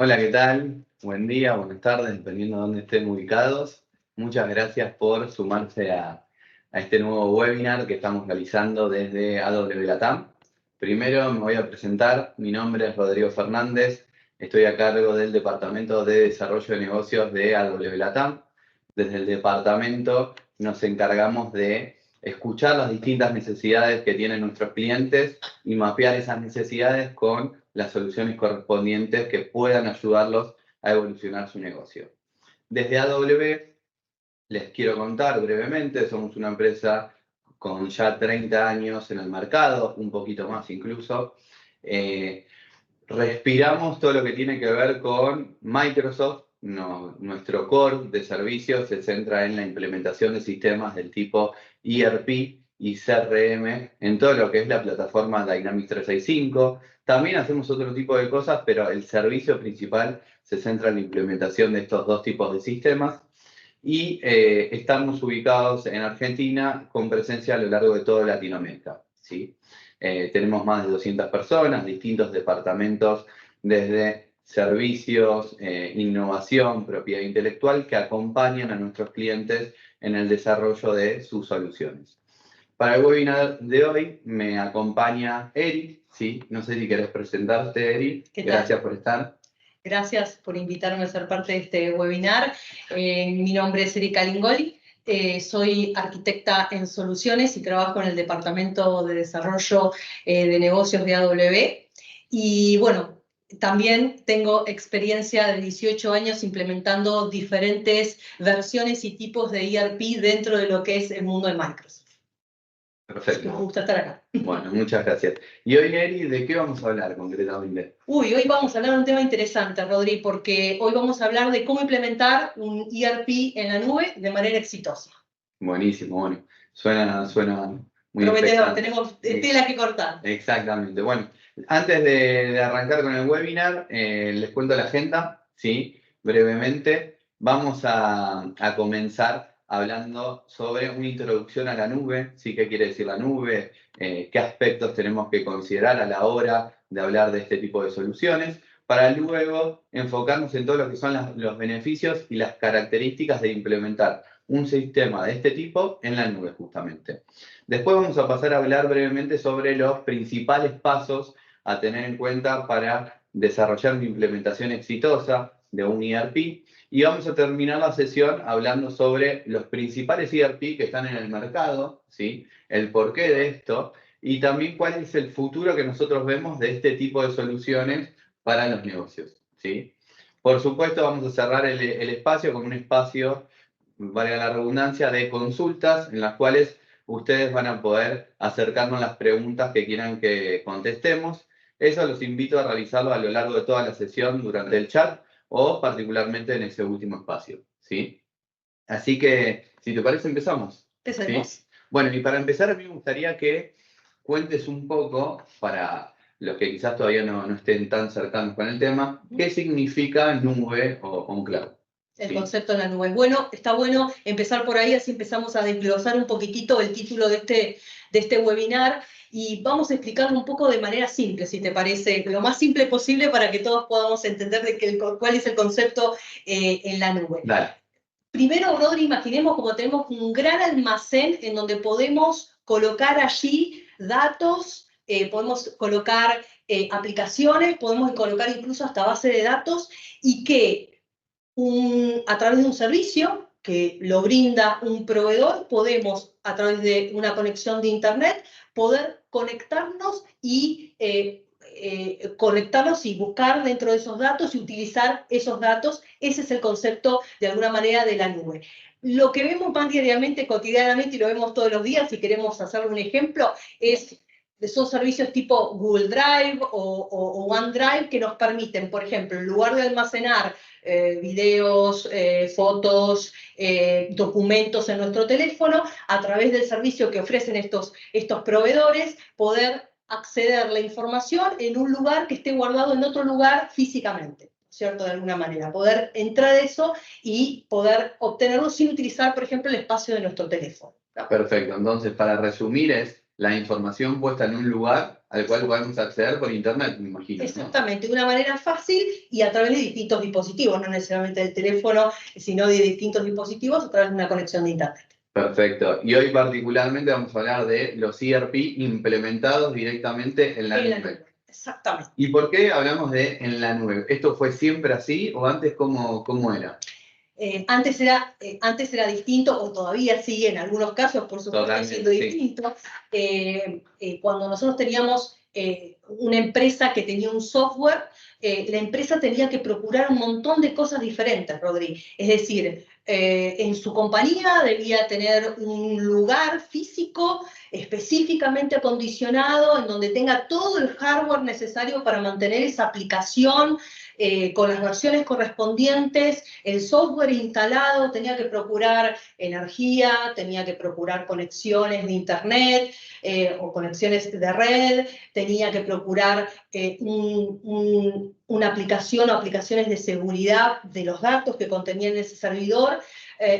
Hola, ¿qué tal? Buen día, buenas tardes, dependiendo de dónde estén ubicados. Muchas gracias por sumarse a este nuevo webinar que estamos realizando desde AW Latam. Primero me voy a presentar, mi nombre es Rodrigo Fernández, estoy a cargo del Departamento de Desarrollo de Negocios de AW Latam. Desde el departamento nos encargamos de escuchar las distintas necesidades que tienen nuestros clientes y mapear esas necesidades con las soluciones correspondientes que puedan ayudarlos a evolucionar su negocio. Desde AW les quiero contar brevemente, somos una empresa con ya 30 años en el mercado, un poquito más incluso. Respiramos todo lo que tiene que ver con Microsoft. Nuestro core de servicios se centra en la implementación de sistemas del tipo ERP y CRM en todo lo que es la plataforma Dynamics 365. También hacemos otro tipo de cosas, pero el servicio principal se centra en la implementación de estos dos tipos de sistemas. Y estamos ubicados en Argentina con presencia a lo largo de toda Latinoamérica, ¿sí? Tenemos más de 200 personas, distintos departamentos, desde servicios, innovación, propiedad intelectual, que acompañan a nuestros clientes en el desarrollo de sus soluciones. Para el webinar de hoy me acompaña Eri, ¿sí? No sé si querés presentarte, Eri. ¿Qué tal? Gracias por estar. Gracias por invitarme a ser parte de este webinar. Mi nombre es Erika Lingoli, soy arquitecta en soluciones y trabajo en el Departamento de Desarrollo de Negocios de AW. Y bueno, también tengo experiencia de 18 años implementando diferentes versiones y tipos de ERP dentro de lo que es el mundo de Microsoft. Perfecto. Me gusta estar acá. Bueno, muchas gracias. Y hoy, Eri, ¿de qué vamos a hablar concretamente? Hoy vamos a hablar de un tema interesante, Rodri, porque hoy vamos a hablar de cómo implementar un ERP en la nube de manera exitosa. Buenísimo, bueno, suena muy prometedor, expectante. tenemos tela que cortar. Exactamente. Bueno, antes de arrancar con el webinar, les cuento la agenda, ¿sí? Brevemente, vamos a comenzar hablando sobre una introducción a la nube, ¿sí? ¿Qué quiere decir la nube? ¿Qué aspectos tenemos que considerar a la hora de hablar de este tipo de soluciones? Para luego enfocarnos en todo lo que son los beneficios y las características de implementar un sistema de este tipo en la nube, justamente. Después vamos a pasar a hablar brevemente sobre los principales pasos a tener en cuenta para desarrollar una implementación exitosa de un ERP. Y vamos a terminar la sesión hablando sobre los principales ERP que están en el mercado, ¿sí? El porqué de esto y también cuál es el futuro que nosotros vemos de este tipo de soluciones para los negocios, ¿sí? Por supuesto, vamos a cerrar el espacio con un espacio, valga la redundancia, de consultas en las cuales ustedes van a poder acercarnos las preguntas que quieran que contestemos. Eso los invito a realizarlo a lo largo de toda la sesión durante el chat o particularmente en ese último espacio, ¿sí? Así que, si te parece, empezamos. Empecemos. ¿Sí? Bueno, y para empezar, a mí me gustaría que cuentes un poco, para los que quizás todavía no estén tan cercanos con el tema, qué significa nube o on cloud. El ¿Sí? concepto de la nube. Bueno, está bueno empezar por ahí, así empezamos a desglosar un poquitito el título de este webinar y vamos a explicarlo un poco de manera simple, si te parece, lo más simple posible para que todos podamos entender cuál es el concepto en la nube. Dale. Primero, Rodri, imaginemos como tenemos un gran almacén en donde podemos colocar allí datos, podemos colocar aplicaciones, podemos colocar incluso hasta base de datos y que a través de un servicio que lo brinda un proveedor, podemos, a través de una conexión de Internet, poder conectarnos y buscar dentro de esos datos y utilizar esos datos. Ese es el concepto, de alguna manera, de la nube. Lo que vemos más diariamente, cotidianamente, y lo vemos todos los días, si queremos hacer un ejemplo, son servicios tipo Google Drive o OneDrive que nos permiten, por ejemplo, en lugar de almacenar videos, fotos, documentos en nuestro teléfono, a través del servicio que ofrecen estos proveedores, poder acceder a la información en un lugar que esté guardado en otro lugar físicamente, ¿cierto? De alguna manera, poder entrar a eso y poder obtenerlo sin utilizar, por ejemplo, el espacio de nuestro teléfono. Perfecto, entonces para resumir es la información puesta en un lugar al cual podemos acceder por internet, me imagino, ¿no? Exactamente, de una manera fácil y a través de distintos dispositivos, no necesariamente del teléfono, sino de distintos dispositivos a través de una conexión de internet. Perfecto. Y hoy particularmente vamos a hablar de los ERP implementados directamente en la nube. Exactamente. ¿Y por qué hablamos de en la nube? ¿Esto fue siempre así o antes cómo era? Antes era distinto, o todavía sigue en algunos casos, por supuesto, Totalmente, siendo sí. distinto. Cuando nosotros teníamos una empresa que tenía un software, la empresa tenía que procurar un montón de cosas diferentes, Rodri. Es decir, en su compañía debía tener un lugar físico específicamente acondicionado en donde tenga todo el hardware necesario para mantener esa aplicación con las versiones correspondientes, el software instalado, tenía que procurar energía, tenía que procurar conexiones de internet o conexiones de red, tenía que procurar una aplicación o aplicaciones de seguridad de los datos que contenían ese servidor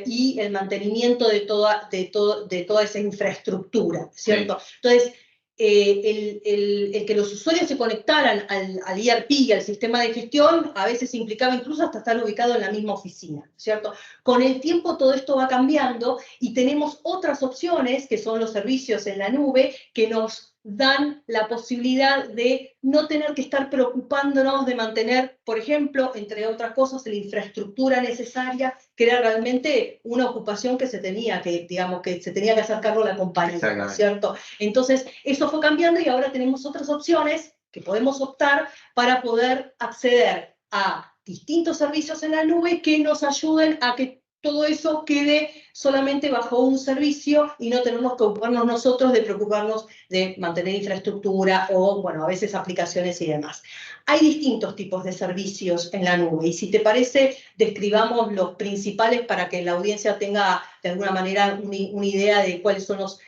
y el mantenimiento de toda esa infraestructura, ¿cierto? Sí. Entonces, el que los usuarios se conectaran al ERP y al sistema de gestión a veces implicaba incluso hasta estar ubicado en la misma oficina, ¿cierto? Con el tiempo todo esto va cambiando y tenemos otras opciones, que son los servicios en la nube, que nos dan la posibilidad de no tener que estar preocupándonos de mantener, por ejemplo, entre otras cosas, la infraestructura necesaria, que era realmente una ocupación que se tenía que, digamos, que se tenía que hacer cargo la compañía, ¿cierto? Entonces, eso fue cambiando y ahora tenemos otras opciones que podemos optar para poder acceder a distintos servicios en la nube que nos ayuden a que todo eso quede solamente bajo un servicio y no tenemos que ocuparnos nosotros de preocuparnos de mantener infraestructura o, bueno, a veces aplicaciones y demás. Hay distintos tipos de servicios en la nube y si te parece, describamos los principales para que la audiencia tenga de alguna manera una idea de cuáles son los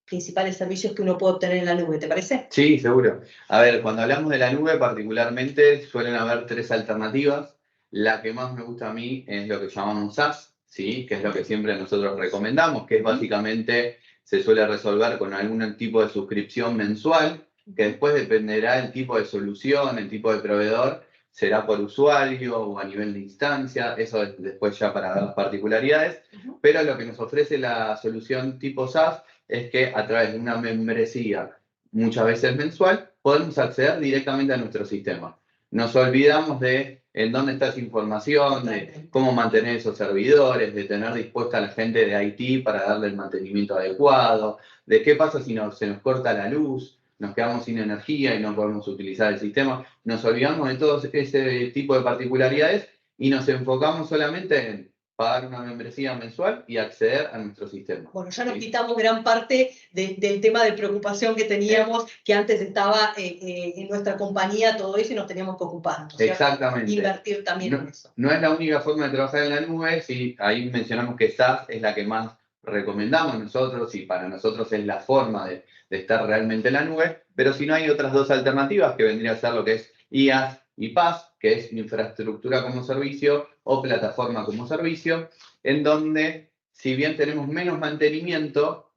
principales servicios que uno puede obtener en la nube, ¿te parece? Sí, seguro. A ver, cuando hablamos de la nube particularmente suelen haber tres alternativas. La que más me gusta a mí es lo que llamamos SaaS, ¿sí? Que es lo que siempre nosotros recomendamos, que es básicamente se suele resolver con algún tipo de suscripción mensual, que después dependerá del tipo de solución, el tipo de proveedor, será por usuario o a nivel de instancia, eso después ya para ver las particularidades, pero lo que nos ofrece la solución tipo SaaS es que a través de una membresía muchas veces mensual, podemos acceder directamente a nuestro sistema. Nos olvidamos de en dónde está esa información, de cómo mantener esos servidores, de tener dispuesta a la gente de IT para darle el mantenimiento adecuado, de qué pasa si se nos corta la luz, nos quedamos sin energía y no podemos utilizar el sistema. Nos olvidamos de todo ese tipo de particularidades y nos enfocamos solamente en pagar una membresía mensual y acceder a nuestro sistema. Bueno, ya nos quitamos gran parte del tema de preocupación que teníamos, que antes estaba en nuestra compañía, todo eso, y nos teníamos que ocupar, ¿no? Exactamente. Invertir también en eso. No es la única forma de trabajar en la nube, sí, ahí mencionamos que SaaS es la que más recomendamos nosotros y para nosotros es la forma de estar realmente en la nube, pero si no hay otras dos alternativas que vendría a ser lo que es IaaS y PaaS, que es infraestructura como servicio o plataforma como servicio, en donde si bien tenemos menos mantenimiento,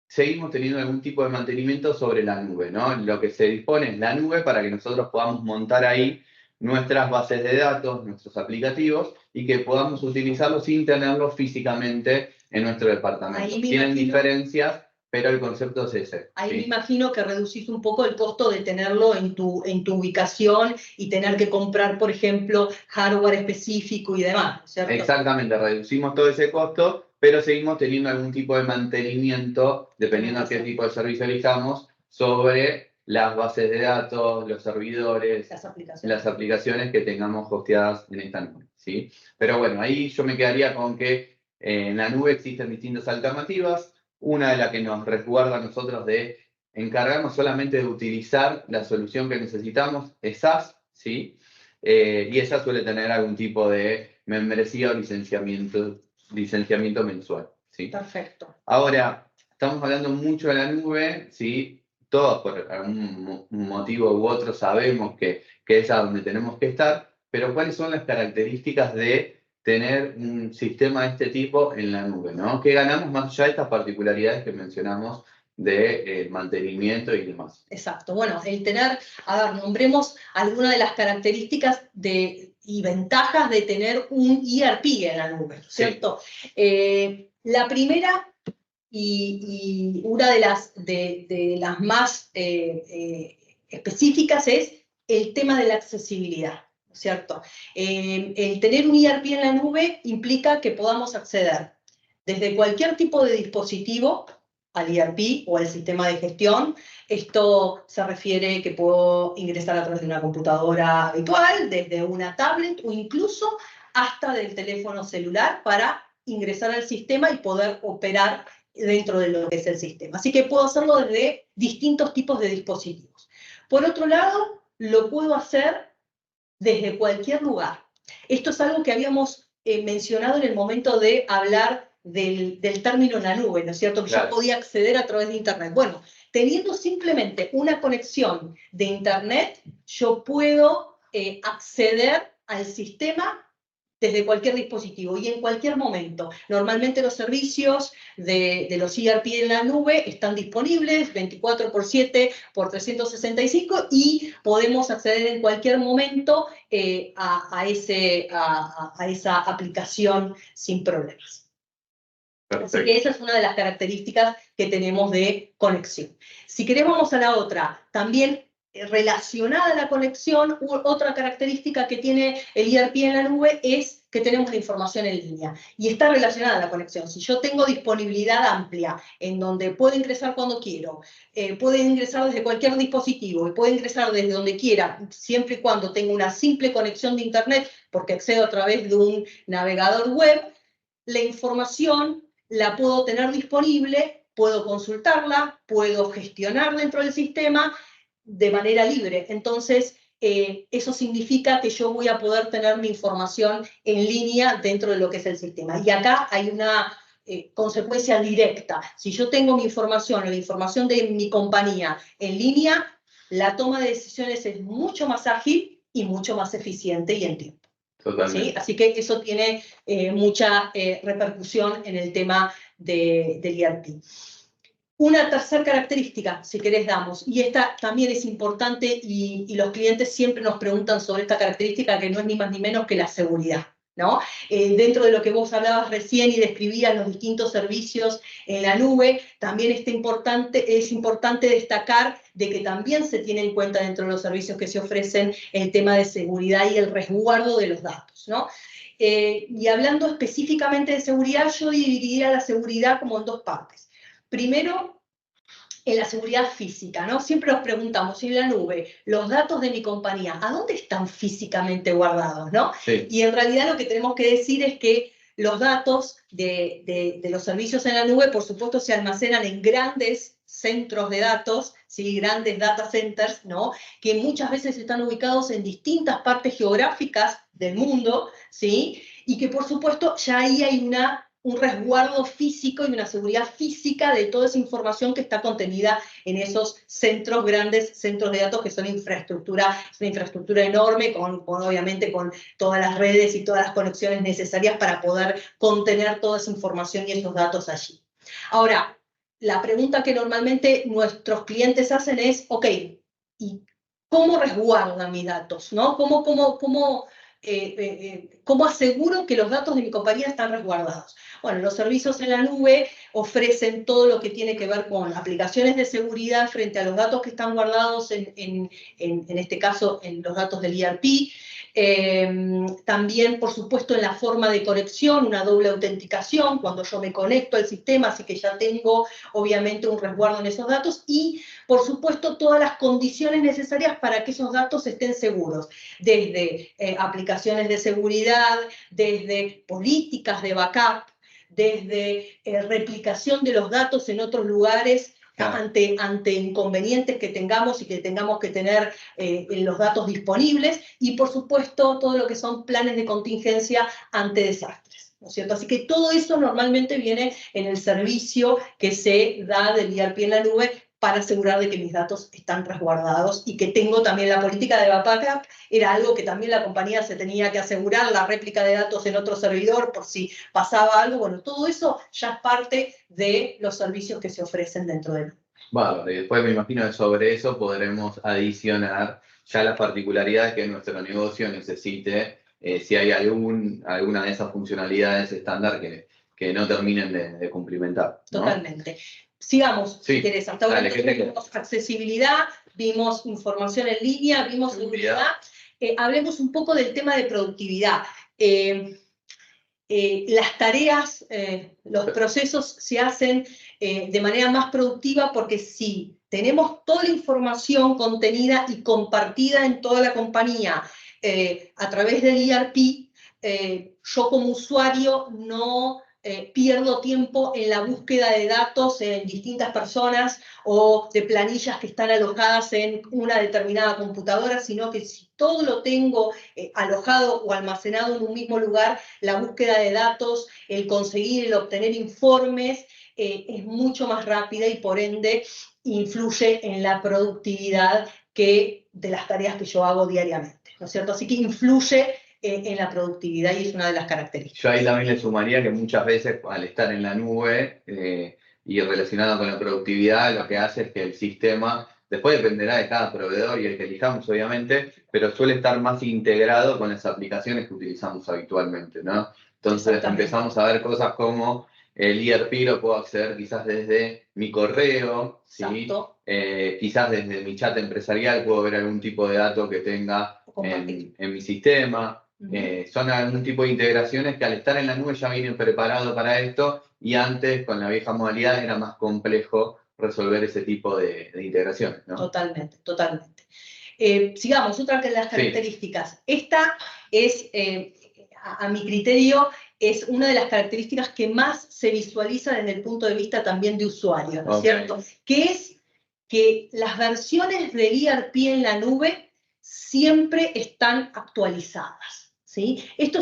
seguimos teniendo algún tipo de mantenimiento sobre la nube, ¿no? Lo que se dispone es la nube para que nosotros podamos montar ahí nuestras bases de datos, nuestros aplicativos, y que podamos utilizarlos sin tenerlos físicamente en nuestro departamento. Tienen diferencias, pero el concepto es ese. Ahí ¿sí? Me imagino que reducís un poco el costo de tenerlo en tu ubicación y tener que comprar, por ejemplo, hardware específico y demás, ¿cierto? Exactamente, reducimos todo ese costo, pero seguimos teniendo algún tipo de mantenimiento, dependiendo de qué tipo de servicio elijamos, sobre las bases de datos, los servidores, las aplicaciones que tengamos hosteadas en esta nube, ¿sí? Pero bueno, ahí yo me quedaría con que en la nube existen distintas alternativas. Una de las que nos resguarda a nosotros de encargarnos solamente de utilizar la solución que necesitamos es SaaS, ¿sí? Y esa suele tener algún tipo de membresía o licenciamiento mensual, ¿sí? Perfecto. Ahora, estamos hablando mucho de la nube, ¿sí? Todos por algún motivo u otro sabemos que es a donde tenemos que estar, pero ¿cuáles son las características de tener un sistema de este tipo en la nube, ¿no? ¿Qué ganamos más allá de estas particularidades que mencionamos de mantenimiento y demás. Exacto. Bueno, el tener, a ver, nombremos algunas de las características y ventajas de tener un ERP en la nube, ¿cierto? Sí. La primera y una de las más específicas es el tema de la accesibilidad, ¿cierto? El tener un ERP en la nube implica que podamos acceder desde cualquier tipo de dispositivo al ERP o al sistema de gestión. Esto se refiere que puedo ingresar a través de una computadora habitual, desde una tablet o incluso hasta del teléfono celular para ingresar al sistema y poder operar dentro de lo que es el sistema. Así que puedo hacerlo desde distintos tipos de dispositivos. Por otro lado, lo puedo hacer desde cualquier lugar. Esto es algo que habíamos mencionado en el momento de hablar del término en la nube, ¿no es cierto? Que claro, ya podía acceder a través de Internet. Bueno, teniendo simplemente una conexión de Internet, yo puedo acceder al sistema desde cualquier dispositivo y en cualquier momento. Normalmente los servicios de los ERP en la nube están disponibles 24/7 por 365 y podemos acceder en cualquier momento a esa aplicación sin problemas. Perfecto. Así que esa es una de las características que tenemos de conexión. Si queremos vamos a la otra, también relacionada a la conexión, otra característica que tiene el ERP en la nube es que tenemos la información en línea y está relacionada a la conexión. Si yo tengo disponibilidad amplia en donde puedo ingresar cuando quiero, puedo ingresar desde cualquier dispositivo y puedo ingresar desde donde quiera, siempre y cuando tenga una simple conexión de Internet, porque accedo a través de un navegador web, la información la puedo tener disponible, puedo consultarla, puedo gestionar dentro del sistema de manera libre. Entonces, eso significa que yo voy a poder tener mi información en línea dentro de lo que es el sistema. Y acá hay una consecuencia directa. Si yo tengo mi información o la información de mi compañía en línea, la toma de decisiones es mucho más ágil y mucho más eficiente y en tiempo. Totalmente. ¿Sí? Así que eso tiene mucha repercusión en el tema del ERP. Una tercera característica, si querés, damos, y esta también es importante y los clientes siempre nos preguntan sobre esta característica que no es ni más ni menos que la seguridad, ¿no? Dentro de lo que vos hablabas recién y describías los distintos servicios en la nube, también es importante destacar de que también se tiene en cuenta dentro de los servicios que se ofrecen el tema de seguridad y el resguardo de los datos, ¿no? Y hablando específicamente de seguridad, yo dividiría la seguridad como en dos partes. Primero, en la seguridad física, ¿no? Siempre nos preguntamos, en la nube, los datos de mi compañía, ¿a dónde están físicamente guardados, no? Sí. Y en realidad lo que tenemos que decir es que los datos de los servicios en la nube, por supuesto, se almacenan en grandes centros de datos, ¿sí? Grandes data centers, ¿no? Que muchas veces están ubicados en distintas partes geográficas del mundo, ¿sí? Y que, por supuesto, ya ahí hay un resguardo físico y una seguridad física de toda esa información que está contenida en esos grandes centros de datos que son es una infraestructura enorme, obviamente con todas las redes y todas las conexiones necesarias para poder contener toda esa información y esos datos allí. Ahora, la pregunta que normalmente nuestros clientes hacen es, ok, ¿y cómo resguardan mis datos? ¿No? ¿Cómo aseguro que los datos de mi compañía están resguardados? Bueno, los servicios en la nube ofrecen todo lo que tiene que ver con aplicaciones de seguridad frente a los datos que están guardados, en este caso, en los datos del ERP. También, por supuesto, en la forma de conexión, una doble autenticación, cuando yo me conecto al sistema, así que ya tengo, obviamente, un resguardo en esos datos. Y, por supuesto, todas las condiciones necesarias para que esos datos estén seguros, desde aplicaciones de seguridad, desde políticas de backup, desde replicación de los datos en otros lugares, ante inconvenientes que tengamos y que tengamos que tener los datos disponibles, y por supuesto todo lo que son planes de contingencia ante desastres, ¿no es cierto? Así que todo eso normalmente viene en el servicio que se da del ERP en la nube para asegurar de que mis datos están resguardados y que tengo también la política de backup. Era algo que también la compañía se tenía que asegurar, la réplica de datos en otro servidor por si pasaba algo. Bueno, todo eso ya es parte de los servicios que se ofrecen dentro de Bueno, y después me imagino que sobre eso podremos adicionar ya las particularidades que nuestro negocio necesite, si hay alguna de esas funcionalidades estándar que no terminen de cumplimentar, ¿no? Totalmente. Sigamos, si Sí, querés. Hasta ahora dale, vimos accesibilidad, vimos información en línea, vimos seguridad. Hablemos un poco del tema de productividad. Las tareas, los procesos se hacen de manera más productiva porque si tenemos toda la información contenida y compartida en toda la compañía a través del ERP, yo como usuario no pierdo tiempo en la búsqueda de datos en distintas personas o de planillas que están alojadas en una determinada computadora, sino que si todo lo tengo alojado o almacenado en un mismo lugar, la búsqueda de datos, el conseguir, el obtener informes, es mucho más rápida y por ende influye en la productividad que de las tareas que yo hago diariamente, ¿no es cierto? Así que influye en la productividad y es una de las características. Yo ahí también le sumaría que muchas veces al estar en la nube y relacionado con la productividad, lo que hace es que el sistema, después dependerá de cada proveedor y el que elijamos obviamente, pero suele estar más integrado con las aplicaciones que utilizamos habitualmente, ¿no? Entonces empezamos a ver cosas como el ERP lo puedo acceder quizás desde mi correo, ¿sí? Quizás desde mi chat empresarial puedo ver algún tipo de dato que tenga en mi sistema. Son algún tipo de integraciones que al estar en la nube ya vienen preparados para esto y antes con la vieja modalidad era más complejo resolver ese tipo de integraciones, ¿no? Totalmente, totalmente. Sigamos, otra de las características. Sí. Esta es, a mi criterio, es una de las características que más se visualiza desde el punto de vista también de usuario, ¿no es cierto? Que es que las versiones del ERP en la nube siempre están actualizadas. ¿Sí? Esto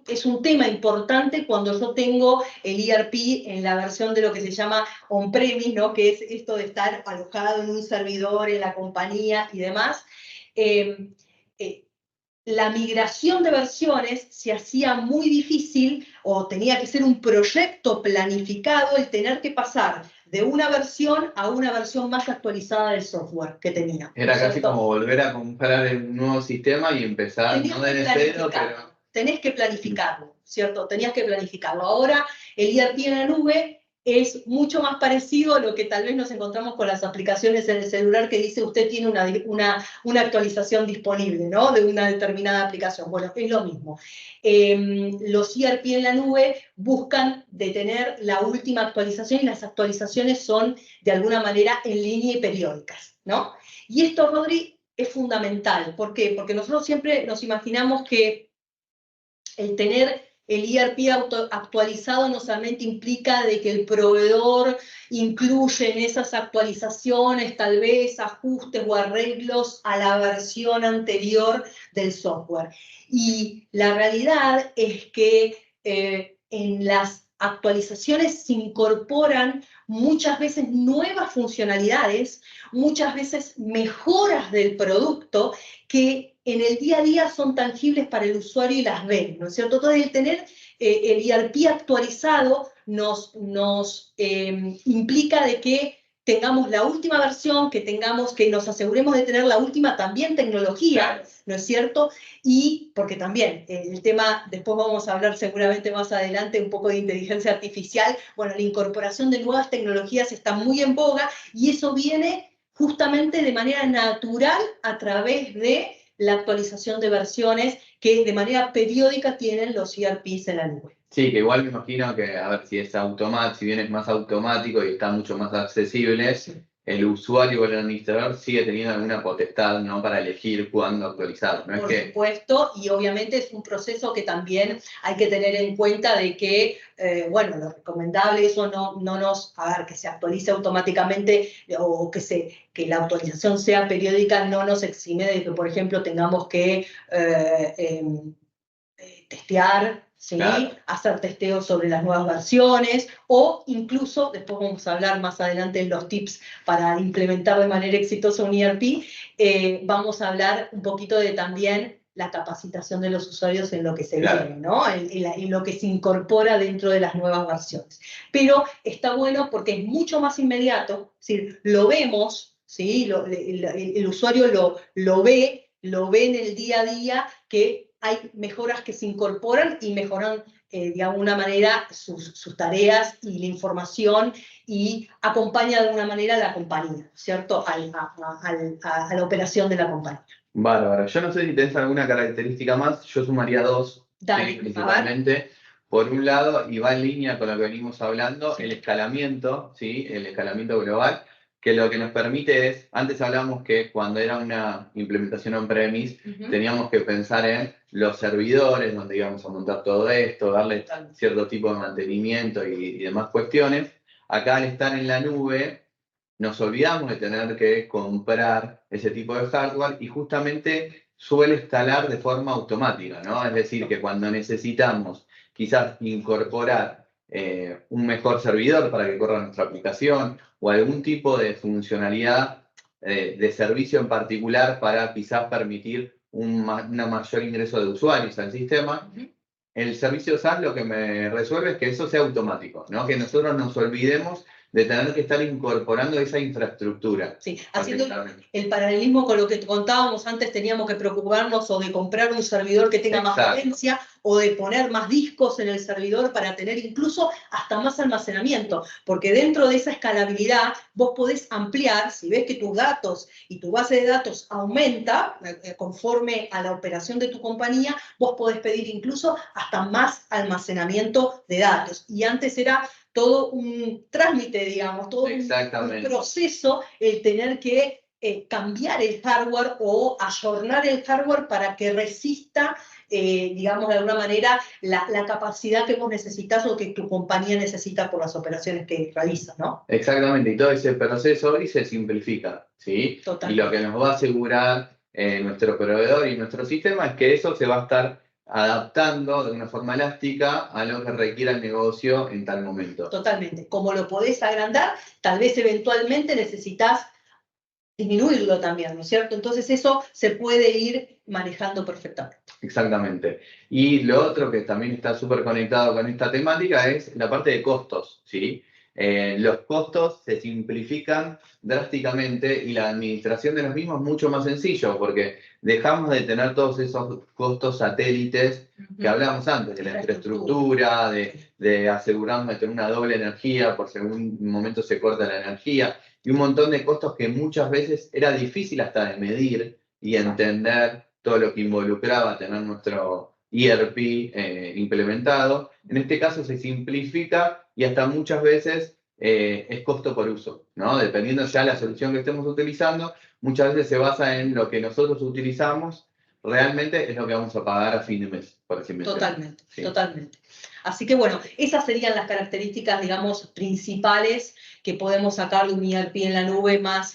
es un tema importante cuando yo tengo el ERP en la versión de lo que se llama on-premise, ¿no? Que es esto de estar alojado en un servidor, en la compañía y demás. La migración de versiones se hacía muy difícil o tenía que ser un proyecto planificado el tener que pasar de una versión a una versión más actualizada del software que tenía. Era casi como volver a comprar un nuevo sistema y empezar, no desde cero, pero... Tenés que planificarlo, ¿cierto? Tenías que planificarlo. Ahora el ERP en la nube es mucho más parecido a lo que tal vez nos encontramos con las aplicaciones en el celular que dice usted tiene una actualización disponible, ¿no? De una determinada aplicación. Bueno, es lo mismo. Los ERP en la nube buscan de tener la última actualización y las actualizaciones son de alguna manera en línea y periódicas, ¿no? Y esto, Rodri, es fundamental. ¿Por qué? Porque nosotros siempre nos imaginamos que el tener el ERP actualizado no solamente implica de que el proveedor incluye en esas actualizaciones tal vez ajustes o arreglos a la versión anterior del software. Y la realidad es que en las actualizaciones se incorporan muchas veces nuevas funcionalidades, muchas veces mejoras del producto que en el día a día son tangibles para el usuario y las ven, ¿no es cierto? Entonces, el tener el ERP actualizado nos implica de que tengamos la última versión, que nos aseguremos de tener la última también tecnología, ¿no es cierto? Y porque también el tema, después vamos a hablar seguramente más adelante un poco de inteligencia artificial, bueno, la incorporación de nuevas tecnologías está muy en boga y eso viene justamente de manera natural a través de la actualización de versiones que de manera periódica tienen los ERPs en la nube. Sí, que igual me imagino que, a ver, si es automático, si bien es más automático y está mucho más accesible, el usuario o el administrador sigue teniendo alguna potestad, ¿no? Para elegir cuándo actualizar. ¿No? Por supuesto, y obviamente es un proceso que también hay que tener en cuenta de que, bueno, lo recomendable eso no nos, a ver, que se actualice automáticamente o que la actualización sea periódica no nos exime de que, por ejemplo, tengamos que testear, ¿sí? Claro. Hacer testeos sobre las nuevas versiones o incluso, después vamos a hablar más adelante en los tips para implementar de manera exitosa un ERP, vamos a hablar un poquito de también la capacitación de los usuarios en lo que se viene, ¿no? En lo que se incorpora dentro de las nuevas versiones. Pero está bueno porque es mucho más inmediato, es decir, lo vemos, ¿sí? El usuario lo ve en el día a día, que hay mejoras que se incorporan y mejoran de alguna manera sus tareas y la información, y acompaña de alguna manera a la compañía, ¿cierto? A la operación de la compañía. Bárbaro. Yo no sé si tenés alguna característica más, yo sumaría dos, Dale, sí, principalmente. Por un lado, y va en línea con lo que venimos hablando, el escalamiento, ¿sí? El escalamiento global, que lo que nos permite es, antes hablamos que cuando era una implementación on-premise, teníamos que pensar en los servidores, donde íbamos a montar todo esto, darle cierto tipo de mantenimiento y demás cuestiones. Acá, al estar en la nube, nos olvidamos de tener que comprar ese tipo de hardware y justamente suele escalar de forma automática, ¿no? Es decir, que cuando necesitamos quizás incorporar un mejor servidor para que corra nuestra aplicación o algún tipo de funcionalidad de servicio en particular para quizás permitir un mayor ingreso de usuarios al sistema, el servicio SaaS lo que me resuelve es que eso sea automático, ¿no? Que nosotros nos olvidemos de tener que estar incorporando esa infraestructura. Sí, haciendo el paralelismo con lo que contábamos antes, teníamos que preocuparnos o de comprar un servidor que tenga más potencia, o de poner más discos en el servidor para tener incluso hasta más almacenamiento, porque dentro de esa escalabilidad vos podés ampliar, si ves que tus datos y tu base de datos aumenta conforme a la operación de tu compañía, vos podés pedir incluso hasta más almacenamiento de datos. Y antes era todo un trámite, digamos, todo un proceso, el tener que cambiar el hardware o ayornar el hardware para que resista, digamos, de alguna manera, la capacidad que vos necesitas o que tu compañía necesita por las operaciones que realiza, ¿no? Exactamente, y todo ese proceso hoy se simplifica, ¿sí? Totalmente. Y lo que nos va a asegurar nuestro proveedor y nuestro sistema es que eso se va a estar adaptando de una forma elástica a lo que requiera el negocio en tal momento. Totalmente. Como lo podés agrandar, tal vez eventualmente necesitas disminuirlo también, ¿no es cierto? Entonces eso se puede ir manejando perfectamente. Exactamente. Y lo otro que también está súper conectado con esta temática es la parte de costos, ¿sí? Los costos se simplifican drásticamente y la administración de los mismos es mucho más sencillo, porque dejamos de tener todos esos costos satélites que hablábamos antes, de la infraestructura, de asegurarnos de tener una doble energía por si en algún momento se corta la energía, y un montón de costos que muchas veces era difícil hasta de medir y entender todo lo que involucraba tener nuestro ERP implementado. En este caso se simplifica y hasta muchas veces es costo por uso, ¿no? Dependiendo ya de la solución que estemos utilizando, muchas veces se basa en lo que nosotros utilizamos, realmente es lo que vamos a pagar a fin de mes, por así decirlo. Totalmente, sí. Totalmente. Así que bueno, esas serían las características, digamos, principales que podemos sacar de un ERP en la nube, más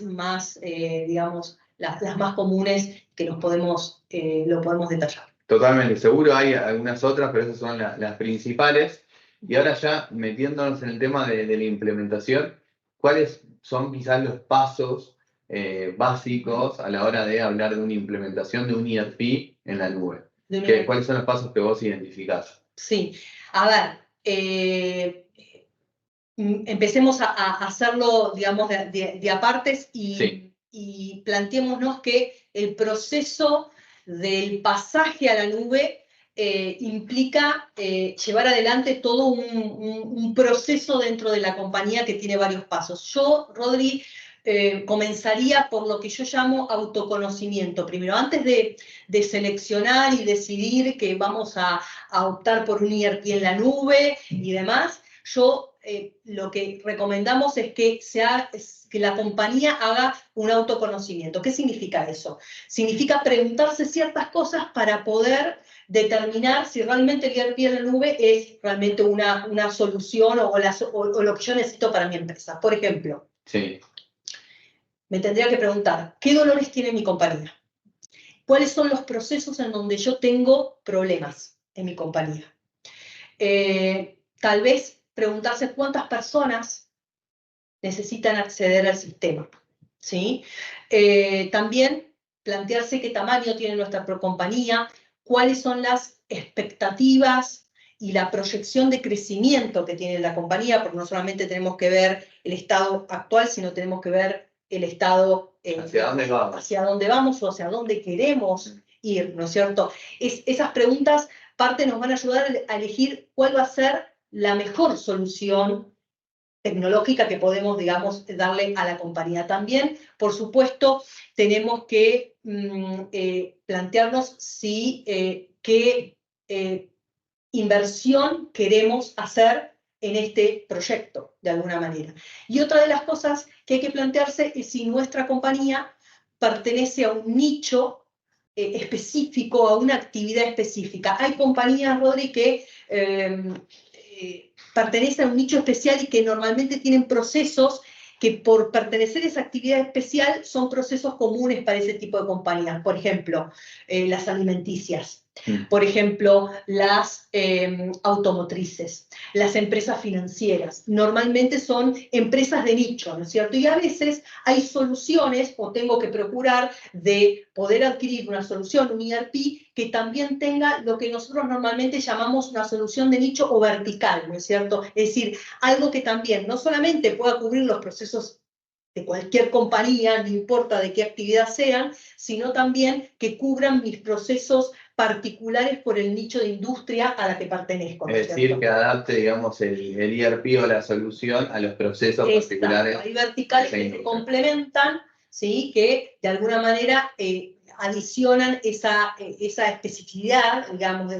digamos, las más comunes que lo podemos detallar. Totalmente, seguro hay algunas otras, pero esas son las principales. Y ahora ya metiéndonos en el tema de la implementación, ¿cuáles son quizás los pasos básicos a la hora de hablar de una implementación de un ERP en la nube? ¿Cuáles son los pasos que vos identificás? Sí, a ver, empecemos a hacerlo, digamos, de apartes y planteémonos que el proceso del pasaje a la nube implica llevar adelante todo un proceso dentro de la compañía que tiene varios pasos. Yo, Rodri, comenzaría por lo que yo llamo autoconocimiento. Primero, antes de seleccionar y decidir que vamos a optar por un ERP en la nube y demás, lo que recomendamos es que la compañía haga un autoconocimiento. ¿Qué significa eso? Significa preguntarse ciertas cosas para poder determinar si realmente el ERP en la nube es realmente una solución o lo que yo necesito para mi empresa. Por ejemplo, me tendría que preguntar, ¿qué dolores tiene mi compañía? ¿Cuáles son los procesos en donde yo tengo problemas en mi compañía? Tal vez preguntarse cuántas personas necesitan acceder al sistema, ¿sí? También plantearse qué tamaño tiene nuestra compañía, cuáles son las expectativas y la proyección de crecimiento que tiene la compañía, porque no solamente tenemos que ver el estado actual, sino tenemos que ver el estado hacia dónde vamos o hacia dónde queremos ir, ¿no es cierto? Esas preguntas, parte nos van a ayudar a elegir cuál va a ser la mejor solución tecnológica que podemos, digamos, darle a la compañía. También, por supuesto, tenemos que plantearnos si qué inversión queremos hacer en este proyecto, de alguna manera. Y otra de las cosas que hay que plantearse es si nuestra compañía pertenece a un nicho específico, a una actividad específica. Hay compañías, Rodri, que pertenecen a un nicho especial y que normalmente tienen procesos que por pertenecer a esa actividad especial son procesos comunes para ese tipo de compañías. Por ejemplo, las alimenticias. Por ejemplo, las automotrices, las empresas financieras. Normalmente son empresas de nicho, ¿no es cierto? Y a veces hay soluciones, o tengo que procurar de poder adquirir una solución, un ERP, que también tenga lo que nosotros normalmente llamamos una solución de nicho o vertical, ¿no es cierto? Es decir, algo que también no solamente pueda cubrir los procesos de cualquier compañía, no importa de qué actividad sean, sino también que cubran mis procesos particulares por el nicho de industria a la que pertenezco, ¿no es decir, ¿cierto? Que adapte, digamos, el ERP o la solución a los procesos particulares. Hay verticales que se complementan, ¿sí? Que de alguna manera adicionan esa especificidad, digamos,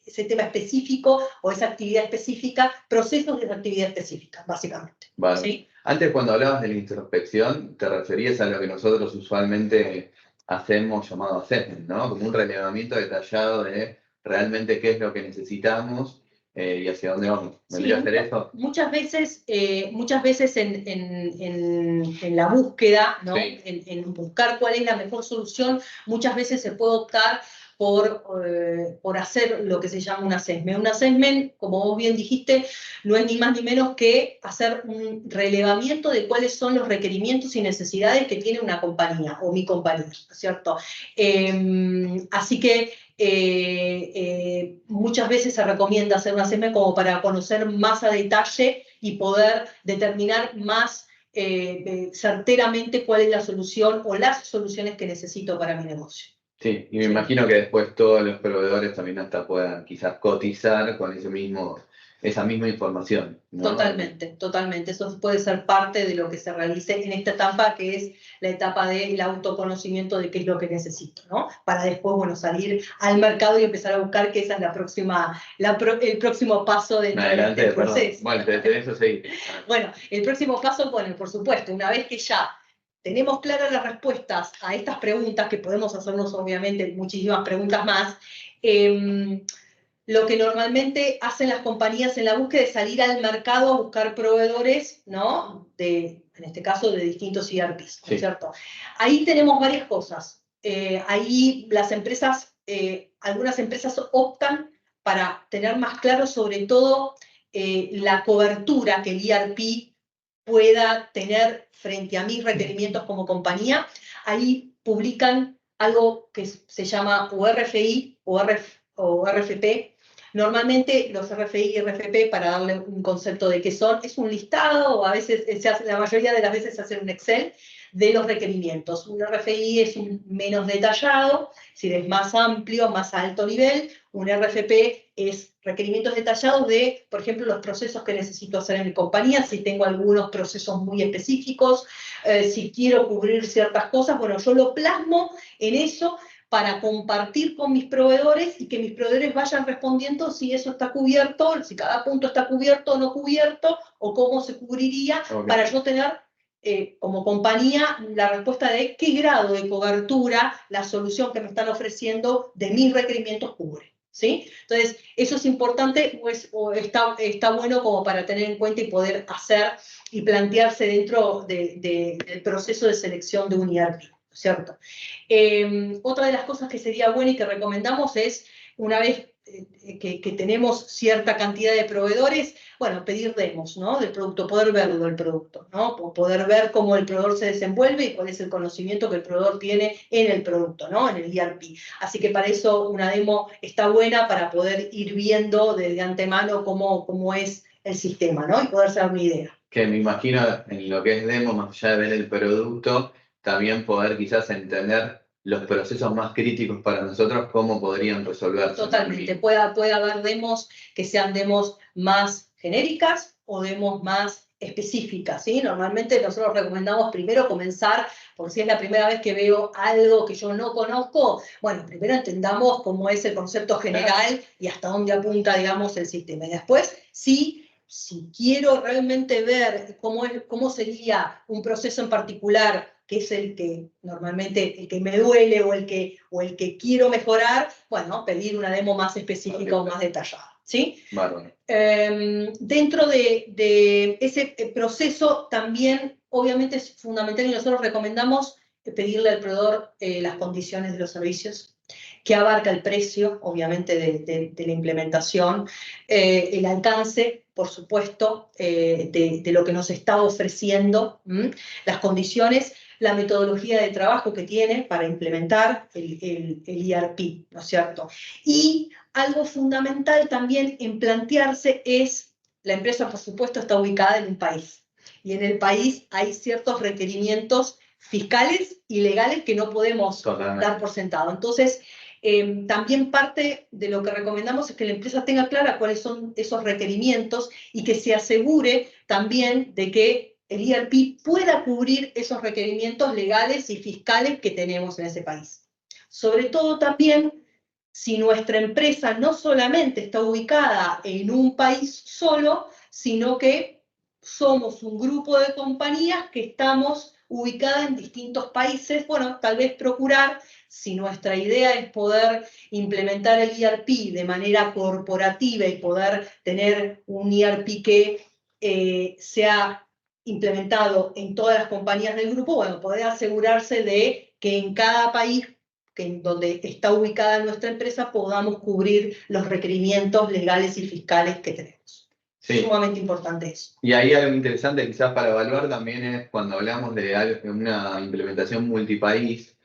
ese tema específico o esa actividad específica, procesos de esa actividad específica, básicamente. Vale. ¿Sí? Antes, cuando hablabas de la introspección, te referías a lo que nosotros usualmente hacemos llamado assessment, ¿no? Como un relevamiento detallado de realmente qué es lo que necesitamos y hacia dónde vamos. ¿Vendría a hacer eso? Muchas veces en la búsqueda, ¿no? Sí. En buscar cuál es la mejor solución, muchas veces se puede optar por hacer lo que se llama un assessment. Un assessment, como vos bien dijiste, no es ni más ni menos que hacer un relevamiento de cuáles son los requerimientos y necesidades que tiene una compañía o mi compañía, ¿cierto? Así que muchas veces se recomienda hacer un assessment como para conocer más a detalle y poder determinar más certeramente cuál es la solución o las soluciones que necesito para mi negocio. Sí, y me imagino que después todos los proveedores también hasta puedan quizás cotizar con esa misma información, ¿no? Totalmente. Eso puede ser parte de lo que se realice en esta etapa, que es la etapa del autoconocimiento de qué es lo que necesito, ¿no? Para después, bueno, salir al mercado y empezar a buscar que esa es el próximo paso dentro del proceso. Bueno, eso sí. Bueno, el próximo paso, bueno, por supuesto, una vez que ya tenemos claras las respuestas a estas preguntas, que podemos hacernos obviamente muchísimas preguntas más, lo que normalmente hacen las compañías en la búsqueda es salir al mercado a buscar proveedores, ¿no? En este caso, de distintos ERPs, ¿no es cierto? Ahí tenemos varias cosas. Ahí las empresas, algunas empresas optan para tener más claro sobre todo la cobertura que el ERP pueda tener frente a mis requerimientos como compañía. Ahí publican algo que se llama o RFI o RFP. Normalmente los RFI y RFP, para darle un concepto de qué son, es un listado, o a veces la mayoría de las veces se hace un Excel de los requerimientos. Un RFI es menos detallado, es decir, es más amplio, más alto nivel. Un RFP es requerimientos detallados de, por ejemplo, los procesos que necesito hacer en mi compañía, si tengo algunos procesos muy específicos, si quiero cubrir ciertas cosas, bueno, yo lo plasmo en eso para compartir con mis proveedores y que mis proveedores vayan respondiendo si eso está cubierto, si cada punto está cubierto o no cubierto, o cómo se cubriría, para yo tener como compañía la respuesta de qué grado de cobertura la solución que me están ofreciendo de mis requerimientos cubre. ¿Sí? Entonces, eso es importante, pues, o está bueno como para tener en cuenta y poder hacer y plantearse dentro del proceso de selección de un ERP, ¿cierto? Otra de las cosas que sería buena y que recomendamos es, una vez que tenemos cierta cantidad de proveedores, bueno, pedir demos, ¿no? Del producto, poder verlo el producto, ¿no? Poder ver cómo el proveedor se desenvuelve y cuál es el conocimiento que el proveedor tiene en el producto, ¿no? En el ERP. Así que para eso una demo está buena para poder ir viendo de antemano cómo es el sistema, ¿no? Y poderse dar una idea. Que me imagino en lo que es demo, más allá de ver el producto, también poder quizás entender los procesos más críticos para nosotros, cómo podrían resolverse. Totalmente. Puede haber demos que sean demos más genéricas o demos más específicas, ¿sí? Normalmente nosotros recomendamos primero comenzar, porque si es la primera vez que veo algo que yo no conozco, bueno, primero entendamos cómo es el concepto general y hasta dónde apunta, digamos, el sistema. Y después, sí, si quiero realmente ver cómo sería un proceso en particular, que es el que normalmente el que me duele o el que quiero mejorar, bueno, pedir una demo más específica o más detallada, ¿sí? Bárbaro. Dentro de ese proceso también, obviamente es fundamental y nosotros recomendamos pedirle al proveedor las condiciones de los servicios, que abarca el precio, obviamente, de la implementación, el alcance, por supuesto, de lo que nos está ofreciendo, las condiciones, la metodología de trabajo que tiene para implementar el ERP, ¿no es cierto? Y algo fundamental también en plantearse es, la empresa, por supuesto, está ubicada en un país, y en el país hay ciertos requerimientos fiscales y legales que no podemos dar por sentado. Entonces, también parte de lo que recomendamos es que la empresa tenga clara cuáles son esos requerimientos y que se asegure también de que el ERP pueda cubrir esos requerimientos legales y fiscales que tenemos en ese país. Sobre todo también, si nuestra empresa no solamente está ubicada en un país solo, sino que somos un grupo de compañías que estamos ubicadas en distintos países, bueno, tal vez procurar, si nuestra idea es poder implementar el ERP de manera corporativa y poder tener un ERP que sea implementado en todas las compañías del grupo, bueno, poder asegurarse de que en cada país donde está ubicada nuestra empresa podamos cubrir los requerimientos legales y fiscales que tenemos. Sí. Sumamente importante eso. Y ahí algo interesante quizás para evaluar también es cuando hablamos de una implementación multipaís,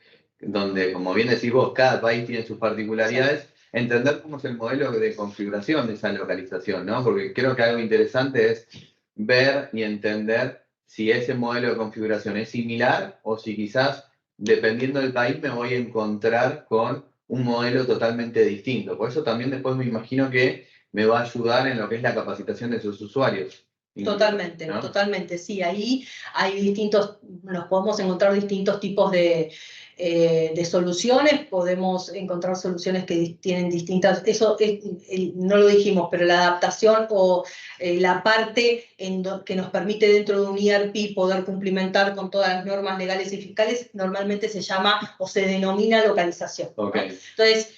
donde, como bien decís vos, cada país tiene sus particularidades, sí. Entender cómo es el modelo de configuración de esa localización, ¿no? Porque creo que algo interesante es ver y entender si ese modelo de configuración es similar o si quizás, dependiendo del país, me voy a encontrar con un modelo totalmente distinto. Por eso también después me imagino que me va a ayudar en lo que es la capacitación de sus usuarios. Totalmente, ¿no? Totalmente, sí. Ahí hay nos podemos encontrar distintos tipos de soluciones, podemos encontrar soluciones que tienen distintas, eso no lo dijimos, pero la adaptación o la parte que nos permite dentro de un ERP poder cumplimentar con todas las normas legales y fiscales, normalmente se llama o se denomina localización. Okay. ¿No? Entonces,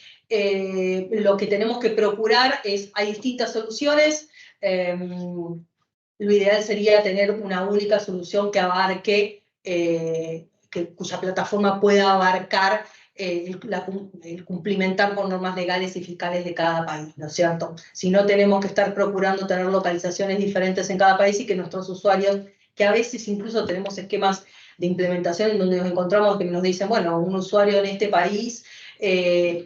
lo que tenemos que procurar es, hay distintas soluciones, lo ideal sería tener una única solución que abarque, cuya plataforma pueda abarcar el cumplimentar con normas legales y fiscales de cada país, ¿no es cierto? Si no, tenemos que estar procurando tener localizaciones diferentes en cada país y que nuestros usuarios, que a veces incluso tenemos esquemas de implementación en donde nos encontramos que nos dicen, bueno, un usuario en este país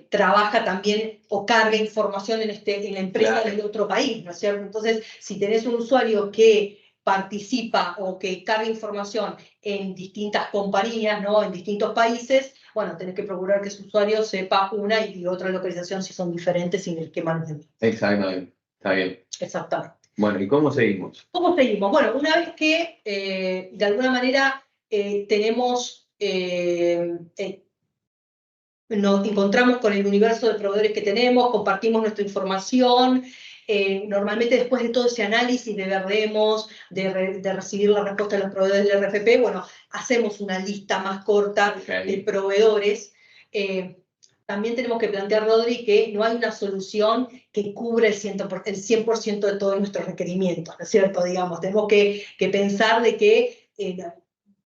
trabaja también o carga información en la empresa del otro país, ¿no es cierto? Entonces, si tenés un usuario que participa o que carga información en distintas compañías, ¿no? En distintos países, bueno, tenés que procurar que ese usuario sepa una y otra localización si son diferentes sin el esquema no es. Exactamente, está bien. Exactamente. Bueno, ¿y cómo seguimos? ¿Cómo seguimos? Bueno, una vez que de alguna manera tenemos nos encontramos con el universo de proveedores que tenemos, compartimos nuestra información, normalmente después de todo ese análisis de ver demos, de recibir la respuesta de los proveedores del RFP, bueno, hacemos una lista más corta de proveedores. También tenemos que plantear, Rodri, que no hay una solución que cubra el 100% de todos nuestros requerimientos, ¿no es cierto? Digamos, tenemos que pensar de que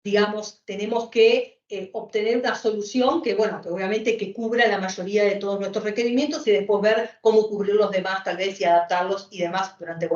digamos, tenemos que obtener una solución que, bueno, que obviamente que cubra la mayoría de todos nuestros requerimientos y después ver cómo cubrir los demás, tal vez, y adaptarlos y demás durante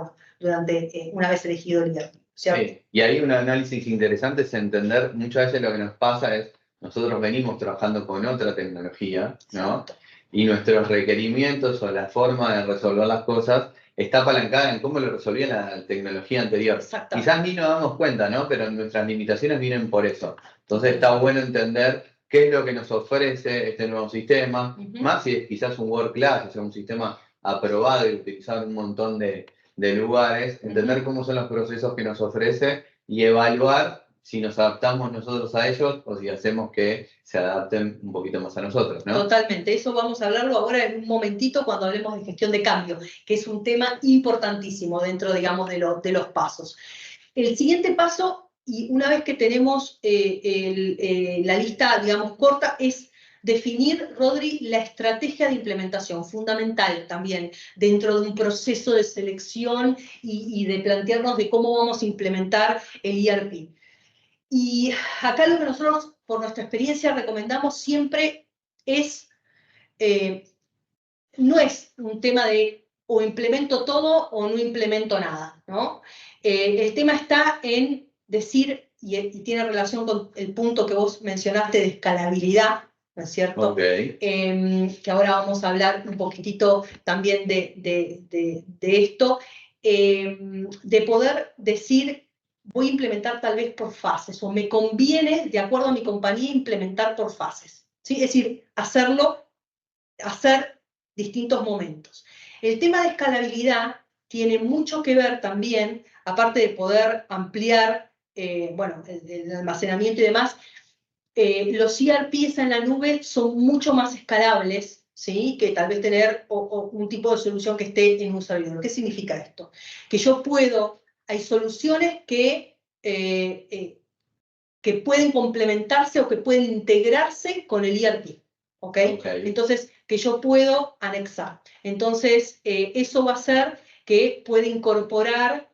una vez elegido el ERP, ¿cierto? Sí, y ahí un análisis interesante es entender, muchas veces lo que nos pasa es, nosotros venimos trabajando con otra tecnología, ¿no? Exacto. Y nuestros requerimientos o la forma de resolver las cosas está apalancada en cómo lo resolvía la tecnología anterior. Exactamente. Quizás ni nos damos cuenta, ¿no? Pero nuestras limitaciones vienen por eso. Entonces está bueno entender qué es lo que nos ofrece este nuevo sistema, más si es quizás un world class, o sea, un sistema aprobado y utilizado en un montón de lugares, entender cómo son los procesos que nos ofrece y evaluar si nos adaptamos nosotros a ellos o si hacemos que se adapten un poquito más a nosotros, ¿no? Totalmente, eso vamos a hablarlo ahora en un momentito cuando hablemos de gestión de cambio, que es un tema importantísimo dentro, digamos, de los pasos. El siguiente paso, y una vez que tenemos la lista, digamos, corta, es definir, Rodri, la estrategia de implementación, fundamental también, dentro de un proceso de selección y de plantearnos de cómo vamos a implementar el ERP. Y acá lo que nosotros, por nuestra experiencia, recomendamos siempre es, no es un tema de o implemento todo o no implemento nada, ¿no? El tema está en decir, y tiene relación con el punto que vos mencionaste de escalabilidad, ¿no es cierto? Okay. Que ahora vamos a hablar un poquitito también de esto, de poder decir, voy a implementar tal vez por fases, o me conviene, de acuerdo a mi compañía, implementar por fases, ¿sí? Es decir, hacer distintos momentos. El tema de escalabilidad tiene mucho que ver también, aparte de poder ampliar el almacenamiento y demás, los ERPs en la nube son mucho más escalables, ¿sí? Que tal vez tener un tipo de solución que esté en un servidor. ¿Qué significa esto? Que yo hay soluciones que pueden complementarse o que pueden integrarse con el ERP. ¿Okay? Entonces, que yo puedo anexar. Entonces, eso va a hacer que pueda incorporar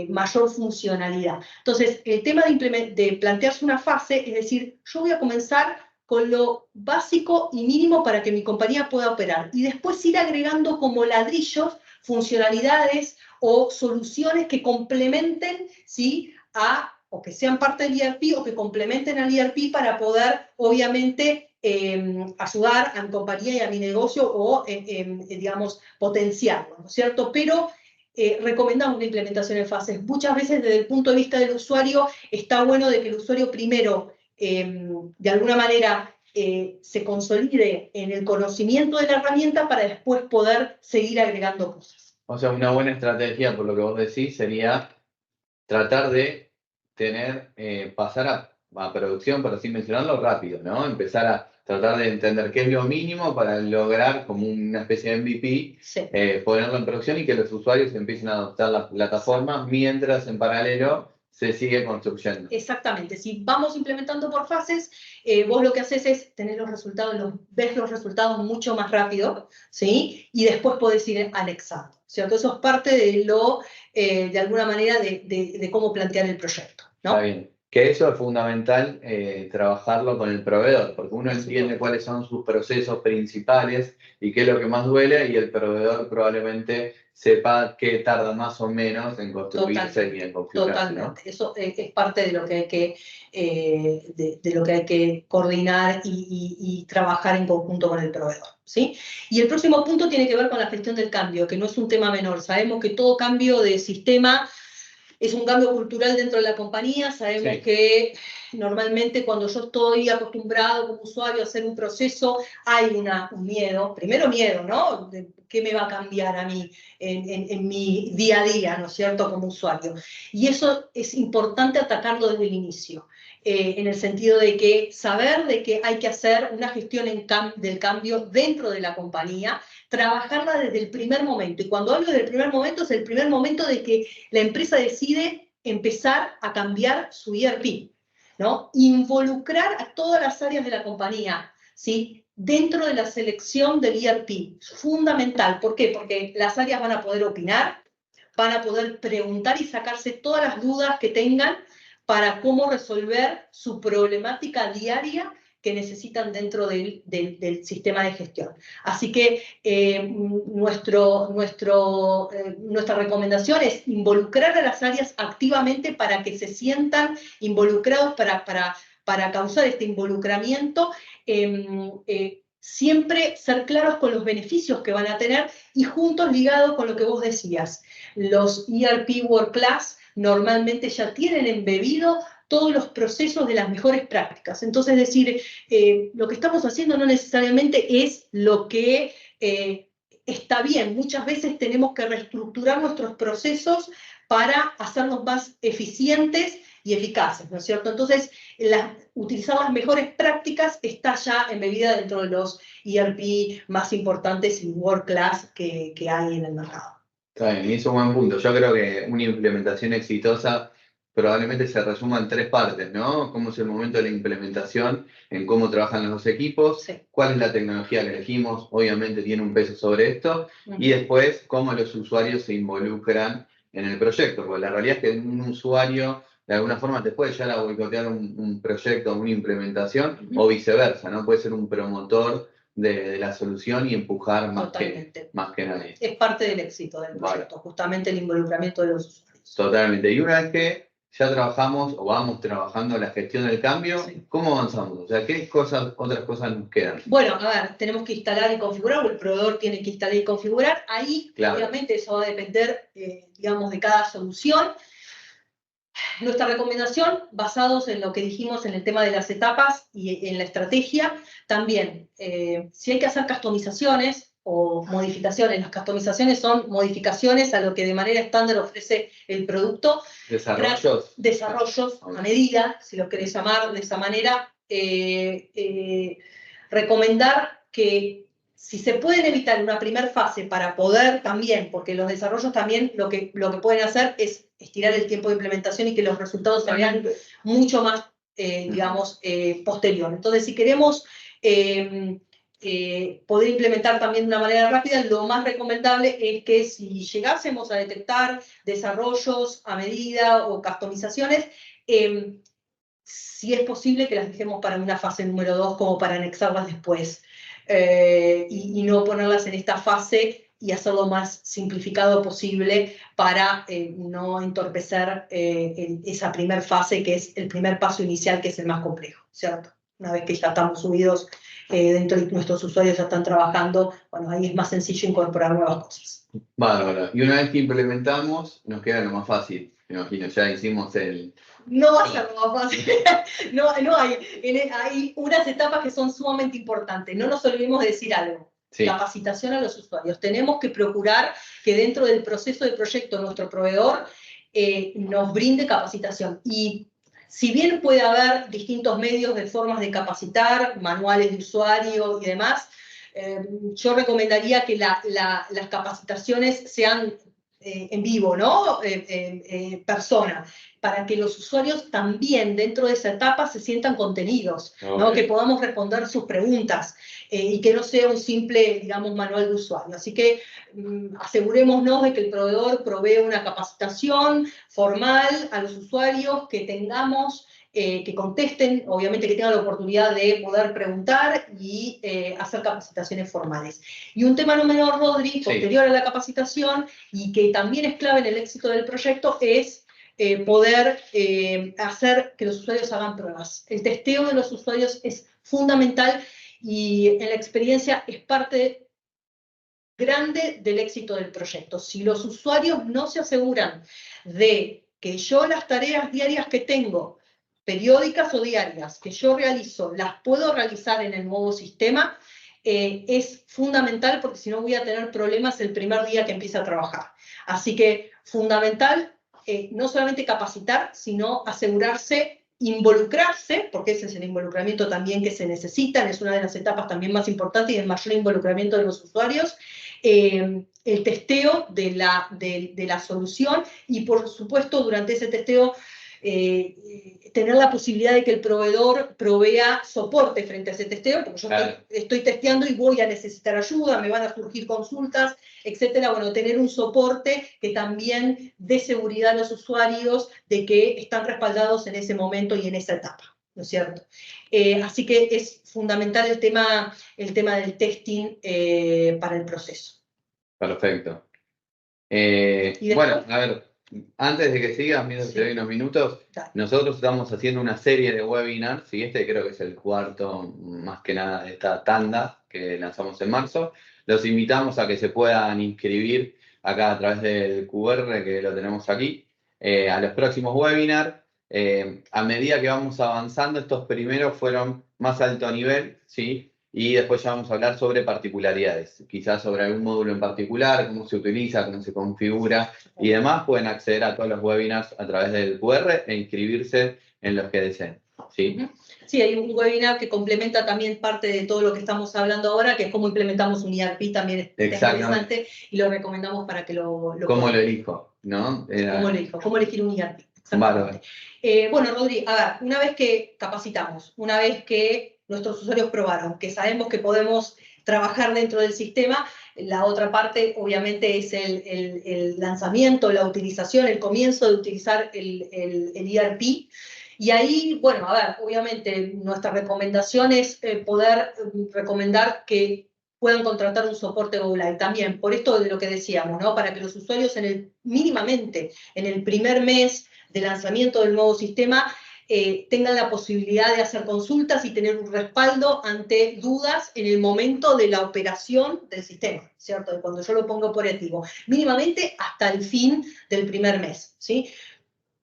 mayor funcionalidad. Entonces, el tema de plantearse una fase, es decir, yo voy a comenzar con lo básico y mínimo para que mi compañía pueda operar y después ir agregando como ladrillos funcionalidades o soluciones que complementen, ¿sí? O que sean parte del ERP o que complementen al ERP para poder, obviamente, ayudar a mi compañía y a mi negocio o, digamos, potenciarlo, ¿no es cierto? Pero recomendamos la implementación en fases. Muchas veces, desde el punto de vista del usuario, está bueno de que el usuario primero, de alguna manera, se consolide en el conocimiento de la herramienta para después poder seguir agregando cosas. O sea, una buena estrategia, por lo que vos decís, sería tratar de pasar a producción, por así mencionarlo, rápido, ¿no? Empezar a tratar de entender qué es lo mínimo para lograr como una especie de MVP, sí. Ponerlo en producción y que los usuarios empiecen a adoptar la plataforma mientras en paralelo se sigue construyendo. Exactamente. Si vamos implementando por fases, vos lo que haces es tener los resultados, ves los resultados mucho más rápido, ¿sí? Y después podés ir anexando, ¿cierto? Eso es parte de de alguna manera, de cómo plantear el proyecto, ¿no? Está bien. Que eso es fundamental, trabajarlo con el proveedor, porque uno entiende cuáles son sus procesos principales y qué es lo que más duele, y el proveedor probablemente sepa qué tarda más o menos en construirse y en configurarse, ¿no? Totalmente. Eso es parte de lo que hay que, de lo que hay que coordinar y trabajar en conjunto con el proveedor, ¿sí? Y el próximo punto tiene que ver con la gestión del cambio, que no es un tema menor. Sabemos que todo cambio de sistema es un cambio cultural dentro de la compañía. Sabemos que normalmente cuando yo estoy acostumbrado como usuario a hacer un proceso, hay un miedo, primero miedo, ¿no? De qué me va a cambiar a mí en mi día a día, ¿no es cierto?, como usuario. Y eso es importante atacarlo desde el inicio, en el sentido de que saber de que hay que hacer una gestión del cambio dentro de la compañía, trabajarla desde el primer momento. Y cuando hablo del primer momento, es el primer momento de que la empresa decide empezar a cambiar su ERP, ¿no? Involucrar a todas las áreas de la compañía, ¿sí? Dentro de la selección del ERP. Fundamental. ¿Por qué? Porque las áreas van a poder opinar, van a poder preguntar y sacarse todas las dudas que tengan para cómo resolver su problemática diaria que necesitan dentro del sistema de gestión. Así que nuestra recomendación es involucrar a las áreas activamente para que se sientan involucrados, para causar este involucramiento, siempre ser claros con los beneficios que van a tener y juntos ligados con lo que vos decías. Los ERP World Class normalmente ya tienen embebido todos los procesos de las mejores prácticas. Entonces, es decir, lo que estamos haciendo no necesariamente es lo que está bien. Muchas veces tenemos que reestructurar nuestros procesos para hacernos más eficientes y eficaces, ¿no es cierto? Entonces, utilizar las mejores prácticas está ya embebida dentro de los ERP más importantes y World Class que hay en el mercado. Está bien, hizo un buen punto. Yo creo que una implementación exitosa probablemente se resuma en 3 partes, ¿no? Cómo es el momento de la implementación, en cómo trabajan los 2 equipos, sí. Cuál es la tecnología que elegimos, obviamente tiene un peso sobre esto, y después cómo los usuarios se involucran en el proyecto, porque la realidad es que un usuario de alguna forma te puede llegar a boicotear un proyecto, una implementación, o viceversa, ¿no? Puede ser un promotor de la solución y empujar más que nadie. Es parte del éxito del proyecto, justamente el involucramiento de los usuarios. Totalmente. Y una vez que ya trabajamos o vamos trabajando la gestión del cambio, ¿cómo avanzamos? O sea, ¿qué otras cosas nos quedan? Bueno, a ver, tenemos que instalar y configurar, o el proveedor tiene que instalar y configurar. Ahí, obviamente, eso va a depender, digamos, de cada solución. Nuestra recomendación, basados en lo que dijimos en el tema de las etapas y en la estrategia, también, si hay que hacer customizaciones o modificaciones, las customizaciones son modificaciones a lo que de manera estándar ofrece el producto. Desarrollos a medida, si lo querés llamar de esa manera. Recomendar que si se pueden evitar una primera fase para poder también, porque los desarrollos también lo que pueden hacer es estirar el tiempo de implementación y que los resultados sean mucho más, digamos, posterior. Entonces, si queremos poder implementar también de una manera rápida, lo más recomendable es que si llegásemos a detectar desarrollos a medida o customizaciones, si es posible que las dejemos para una fase número 2 como para anexarlas después. Y no ponerlas en esta fase y hacerlo más simplificado posible para no entorpecer esa primera fase, que es el primer paso inicial, que es el más complejo, ¿cierto? Una vez que ya estamos subidos dentro de nuestros usuarios, ya están trabajando, bueno, ahí es más sencillo incorporar nuevas cosas. Bárbaro. Y una vez que implementamos, nos queda lo más fácil. Me imagino, ya hicimos el... No va a ser lo más fácil. No hay unas etapas que son sumamente importantes. No nos olvidemos de decir algo. Sí. Capacitación a los usuarios. Tenemos que procurar que dentro del proceso del proyecto nuestro proveedor nos brinde capacitación. Y si bien puede haber distintos medios de formas de capacitar, manuales de usuario y demás, yo recomendaría que las capacitaciones sean en vivo, ¿no? Persona, para que los usuarios también dentro de esa etapa se sientan contenidos, ¿no? Que podamos responder sus preguntas y que no sea un simple, digamos, manual de usuario. Así que asegurémonos de que el proveedor provee una capacitación formal a los usuarios, que tengamos, que contesten, obviamente que tengan la oportunidad de poder preguntar y hacer capacitaciones formales. Y un tema no menor, Rodri, posterior a la capacitación, y que también es clave en el éxito del proyecto, es poder hacer que los usuarios hagan pruebas. El testeo de los usuarios es fundamental y en la experiencia es parte grande del éxito del proyecto. Si los usuarios no se aseguran de que yo las tareas diarias que tengo, periódicas o diarias, que yo realizo, las puedo realizar en el nuevo sistema, es fundamental, porque si no voy a tener problemas el primer día que empiece a trabajar. Así que fundamental, no solamente capacitar, sino asegurarse, involucrarse, porque ese es el involucramiento también que se necesita, es una de las etapas también más importantes y el mayor involucramiento de los usuarios, el testeo de la solución y, por supuesto, durante ese testeo, tener la posibilidad de que el proveedor provea soporte frente a ese testeo, porque yo estoy testeando y voy a necesitar ayuda, me van a surgir consultas, etcétera. Bueno, tener un soporte que también dé seguridad a los usuarios de que están respaldados en ese momento y en esa etapa, ¿no es cierto? Así que es fundamental el tema del testing para el proceso. Perfecto. Bueno, a ver, antes de que sigas, mira, te doy unos minutos. Nosotros estamos haciendo una serie de webinars, y este creo que es el cuarto, más que nada, de esta tanda que lanzamos en marzo. Los invitamos a que se puedan inscribir acá a través del QR que lo tenemos aquí, a los próximos webinars. A medida que vamos avanzando, estos primeros fueron más alto nivel, ¿sí? Y después ya vamos a hablar sobre particularidades, quizás sobre algún módulo en particular, cómo se utiliza, cómo se configura y demás. Pueden acceder a todos los webinars a través del QR e inscribirse en los que deseen. ¿Sí? Sí, hay un webinar que complementa también parte de todo lo que estamos hablando ahora, que es cómo implementamos un ERP, también es interesante y lo recomendamos para que lo ¿Cómo lo elijo? ¿No? ¿Cómo lo elijo? ¿Cómo elegir un ERP? Vale. Bueno, Rodri, a ver, una vez que capacitamos, una vez que nuestros usuarios probaron, que sabemos que podemos trabajar dentro del sistema, la otra parte obviamente es el lanzamiento, la utilización, el comienzo de utilizar el ERP. Y ahí, bueno, a ver, obviamente nuestra recomendación es poder recomendar que puedan contratar un soporte Go Live también, por esto de lo que decíamos, ¿no? Para que los usuarios mínimamente en el primer mes de lanzamiento del nuevo sistema tengan la posibilidad de hacer consultas y tener un respaldo ante dudas en el momento de la operación del sistema, ¿cierto? Cuando yo lo pongo operativo, mínimamente hasta el fin del primer mes, ¿sí?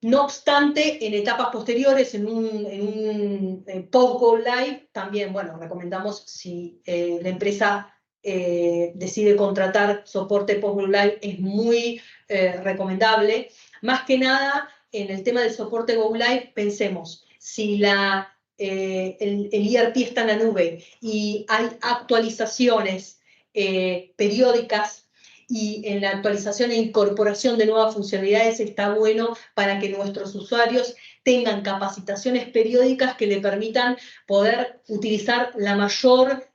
No obstante, en etapas posteriores, en un post-Go Live, también, bueno, recomendamos si la empresa decide contratar soporte post-Go Live, es muy recomendable. Más que nada, en el tema del soporte Go Live, pensemos, si el ERP está en la nube y hay actualizaciones periódicas, y en la actualización e incorporación de nuevas funcionalidades está bueno para que nuestros usuarios tengan capacitaciones periódicas que le permitan poder utilizar la mayor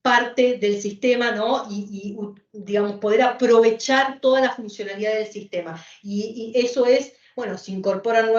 parte del sistema, ¿no? Y, digamos, poder aprovechar todas las funcionalidades del sistema. Y eso es, bueno, se incorporan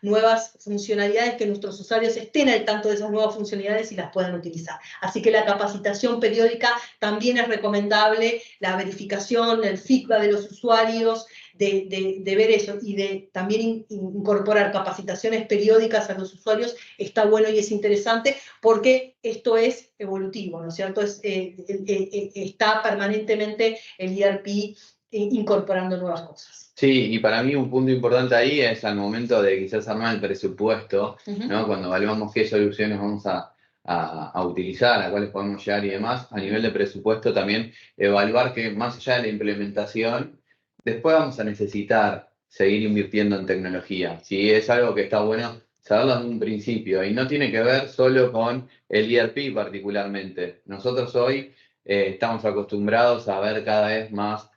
nuevas funcionalidades, que nuestros usuarios estén al tanto de esas nuevas funcionalidades y las puedan utilizar. Así que la capacitación periódica también es recomendable, la verificación, el feedback de los usuarios, de ver eso y de también incorporar capacitaciones periódicas a los usuarios está bueno y es interesante porque esto es evolutivo, ¿no es cierto? Está permanentemente el ERP incorporando nuevas cosas. Sí, y para mí un punto importante ahí es al momento de quizás armar el presupuesto, ¿no? Cuando evaluamos qué soluciones vamos a utilizar, a cuáles podemos llegar y demás, a nivel de presupuesto también evaluar que más allá de la implementación, después vamos a necesitar seguir invirtiendo en tecnología. ¿Sí? Es algo que está bueno saberlo en un principio y no tiene que ver solo con el ERP particularmente. Nosotros hoy estamos acostumbrados a ver cada vez más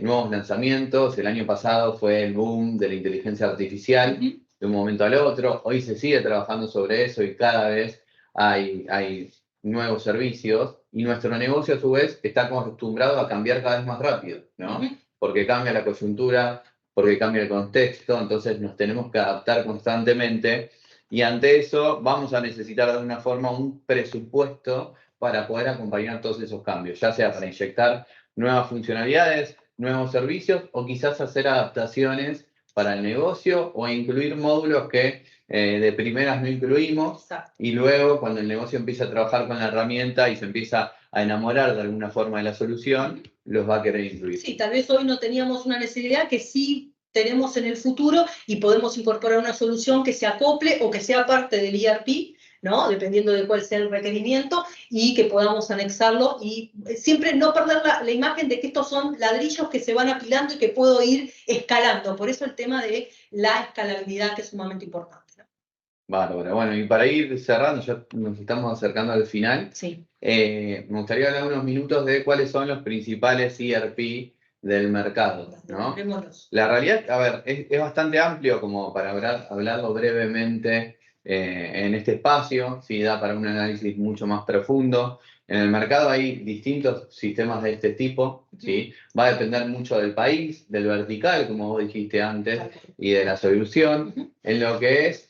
nuevos lanzamientos. El año pasado fue el boom de la inteligencia artificial de un momento al otro. Hoy se sigue trabajando sobre eso y cada vez hay nuevos servicios y nuestro negocio a su vez está acostumbrado a cambiar cada vez más rápido, ¿no? Porque cambia la coyuntura, porque cambia el contexto, entonces nos tenemos que adaptar constantemente y ante eso vamos a necesitar de alguna forma un presupuesto para poder acompañar todos esos cambios, ya sea para inyectar nuevas funcionalidades, nuevos servicios o quizás hacer adaptaciones para el negocio o incluir módulos que de primeras no incluimos. Exacto. Y luego cuando el negocio empieza a trabajar con la herramienta y se empieza a enamorar de alguna forma de la solución, los va a querer incluir. Sí, tal vez hoy no teníamos una necesidad que sí tenemos en el futuro y podemos incorporar una solución que se acople o que sea parte del ERP, ¿no? Dependiendo de cuál sea el requerimiento, y que podamos anexarlo y siempre no perder la imagen de que estos son ladrillos que se van apilando y que puedo ir escalando. Por eso el tema de la escalabilidad, que es sumamente importante, ¿no? Bárbaro. Bueno, y para ir cerrando, ya nos estamos acercando al final. Sí. Me gustaría hablar unos minutos de cuáles son los principales ERP del mercado, ¿no? La realidad, a ver, es bastante amplio como para hablarlo brevemente en este espacio, sí da para un análisis mucho más profundo. En el mercado hay distintos sistemas de este tipo, ¿sí? Va a depender mucho del país, del vertical, como vos dijiste antes, y de la solución. En lo que es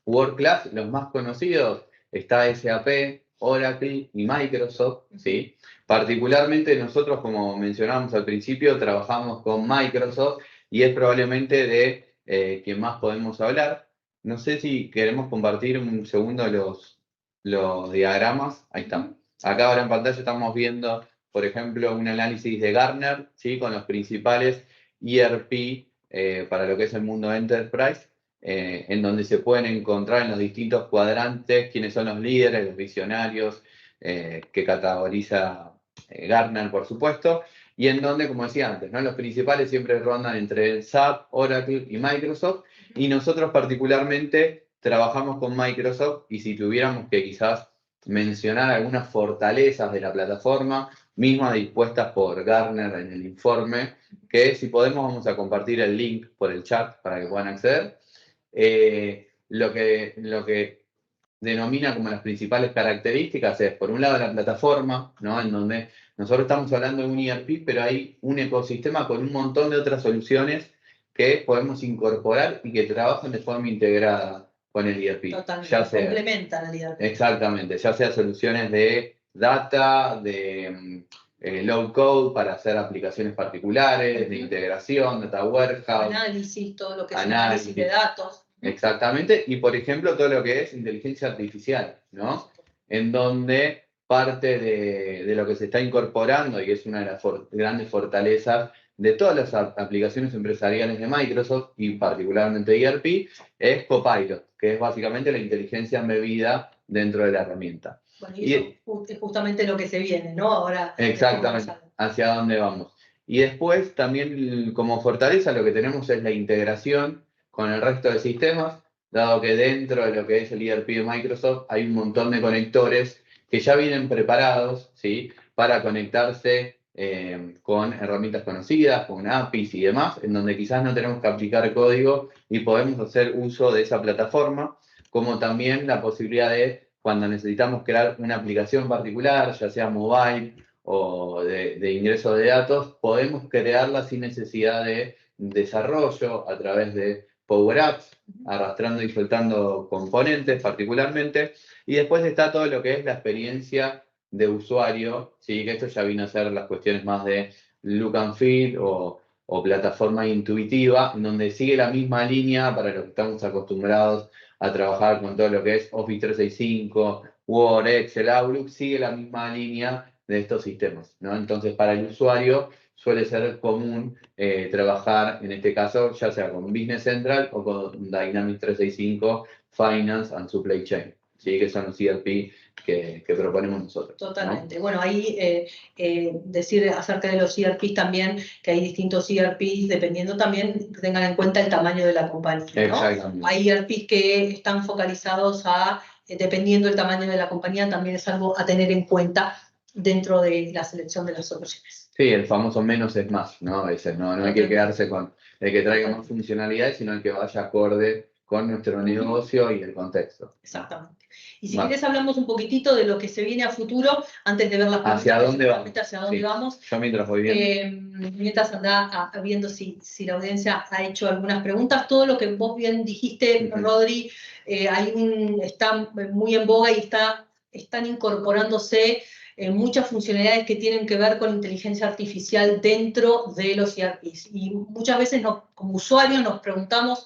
World Class, los más conocidos, está SAP, Oracle y Microsoft, ¿sí? Particularmente nosotros, como mencionábamos al principio, trabajamos con Microsoft y es probablemente de quien más podemos hablar. No sé si queremos compartir un segundo los diagramas. Ahí está. Acá ahora en pantalla estamos viendo, por ejemplo, un análisis de Gartner, ¿sí? Con los principales ERP para lo que es el mundo Enterprise, en donde se pueden encontrar en los distintos cuadrantes quiénes son los líderes, los visionarios, que categoriza Gartner, por supuesto, y en donde, como decía antes, ¿no? Los principales siempre rondan entre SAP, Oracle y Microsoft, y nosotros particularmente trabajamos con Microsoft, y si tuviéramos que quizás mencionar algunas fortalezas de la plataforma, mismas dispuestas por Gartner en el informe, que si podemos vamos a compartir el link por el chat para que puedan acceder. Lo que denomina como las principales características es, por un lado, la plataforma, ¿no? En donde nosotros estamos hablando de un ERP, pero hay un ecosistema con un montón de otras soluciones que podemos incorporar y que trabajan de forma integrada con el ERP. Totalmente, complementan al ERP. Exactamente, ya sea soluciones de data, de low code para hacer aplicaciones particulares, de integración, data warehouse. Análisis, todo lo que es análisis de datos. Exactamente, y por ejemplo todo lo que es inteligencia artificial, ¿no? En donde parte de lo que se está incorporando, y es una de las grandes fortalezas de todas las aplicaciones empresariales de Microsoft, y particularmente ERP, es Copilot, que es básicamente la inteligencia embebida dentro de la herramienta. Bueno, y eso es justamente lo que se viene, ¿no? Ahora. Exactamente, hacia dónde vamos. Y después también como fortaleza lo que tenemos es la integración con el resto de sistemas, dado que dentro de lo que es el ERP de Microsoft hay un montón de conectores que ya vienen preparados, ¿sí? Para conectarse con herramientas conocidas, con APIs y demás, en donde quizás no tenemos que aplicar código y podemos hacer uso de esa plataforma, como también la posibilidad de, cuando necesitamos crear una aplicación particular, ya sea mobile o de ingreso de datos, podemos crearla sin necesidad de desarrollo a través de Power Apps, arrastrando y soltando componentes particularmente. Y después está todo lo que es la experiencia de usuario, ¿sí? Que esto ya vino a ser las cuestiones más de look and feel o plataforma intuitiva, en donde sigue la misma línea para los que estamos acostumbrados a trabajar con todo lo que es Office 365, Word, Excel, Outlook, sigue la misma línea de estos sistemas, ¿no? Entonces, para el usuario suele ser común trabajar, en este caso, ya sea con Business Central o con Dynamics 365, Finance and Supply Chain, ¿sí? Que son los ERP que proponemos nosotros. Totalmente. ¿No? Bueno, ahí decir acerca de los ERPs también, que hay distintos ERPs, dependiendo también, que tengan en cuenta el tamaño de la compañía, ¿no? Exactamente. Hay ERPs que están focalizados dependiendo del tamaño de la compañía, también es algo a tener en cuenta dentro de la selección de las soluciones. Sí, el famoso menos es más, ¿no? A veces no hay que quedarse con el que traiga más funcionalidades, sino el que vaya acorde con nuestro negocio y el contexto. Exactamente. Y si querés hablamos un poquitito de lo que se viene a futuro, antes de ver las preguntas. ¿Hacia dónde vamos? Hacia dónde vamos. Yo mientras voy viendo. Mientras anda viendo si la audiencia ha hecho algunas preguntas. Todo lo que vos bien dijiste, Rodri, está muy en boga y están incorporándose muchas funcionalidades que tienen que ver con inteligencia artificial dentro de los ERPs. Y muchas veces como usuarios nos preguntamos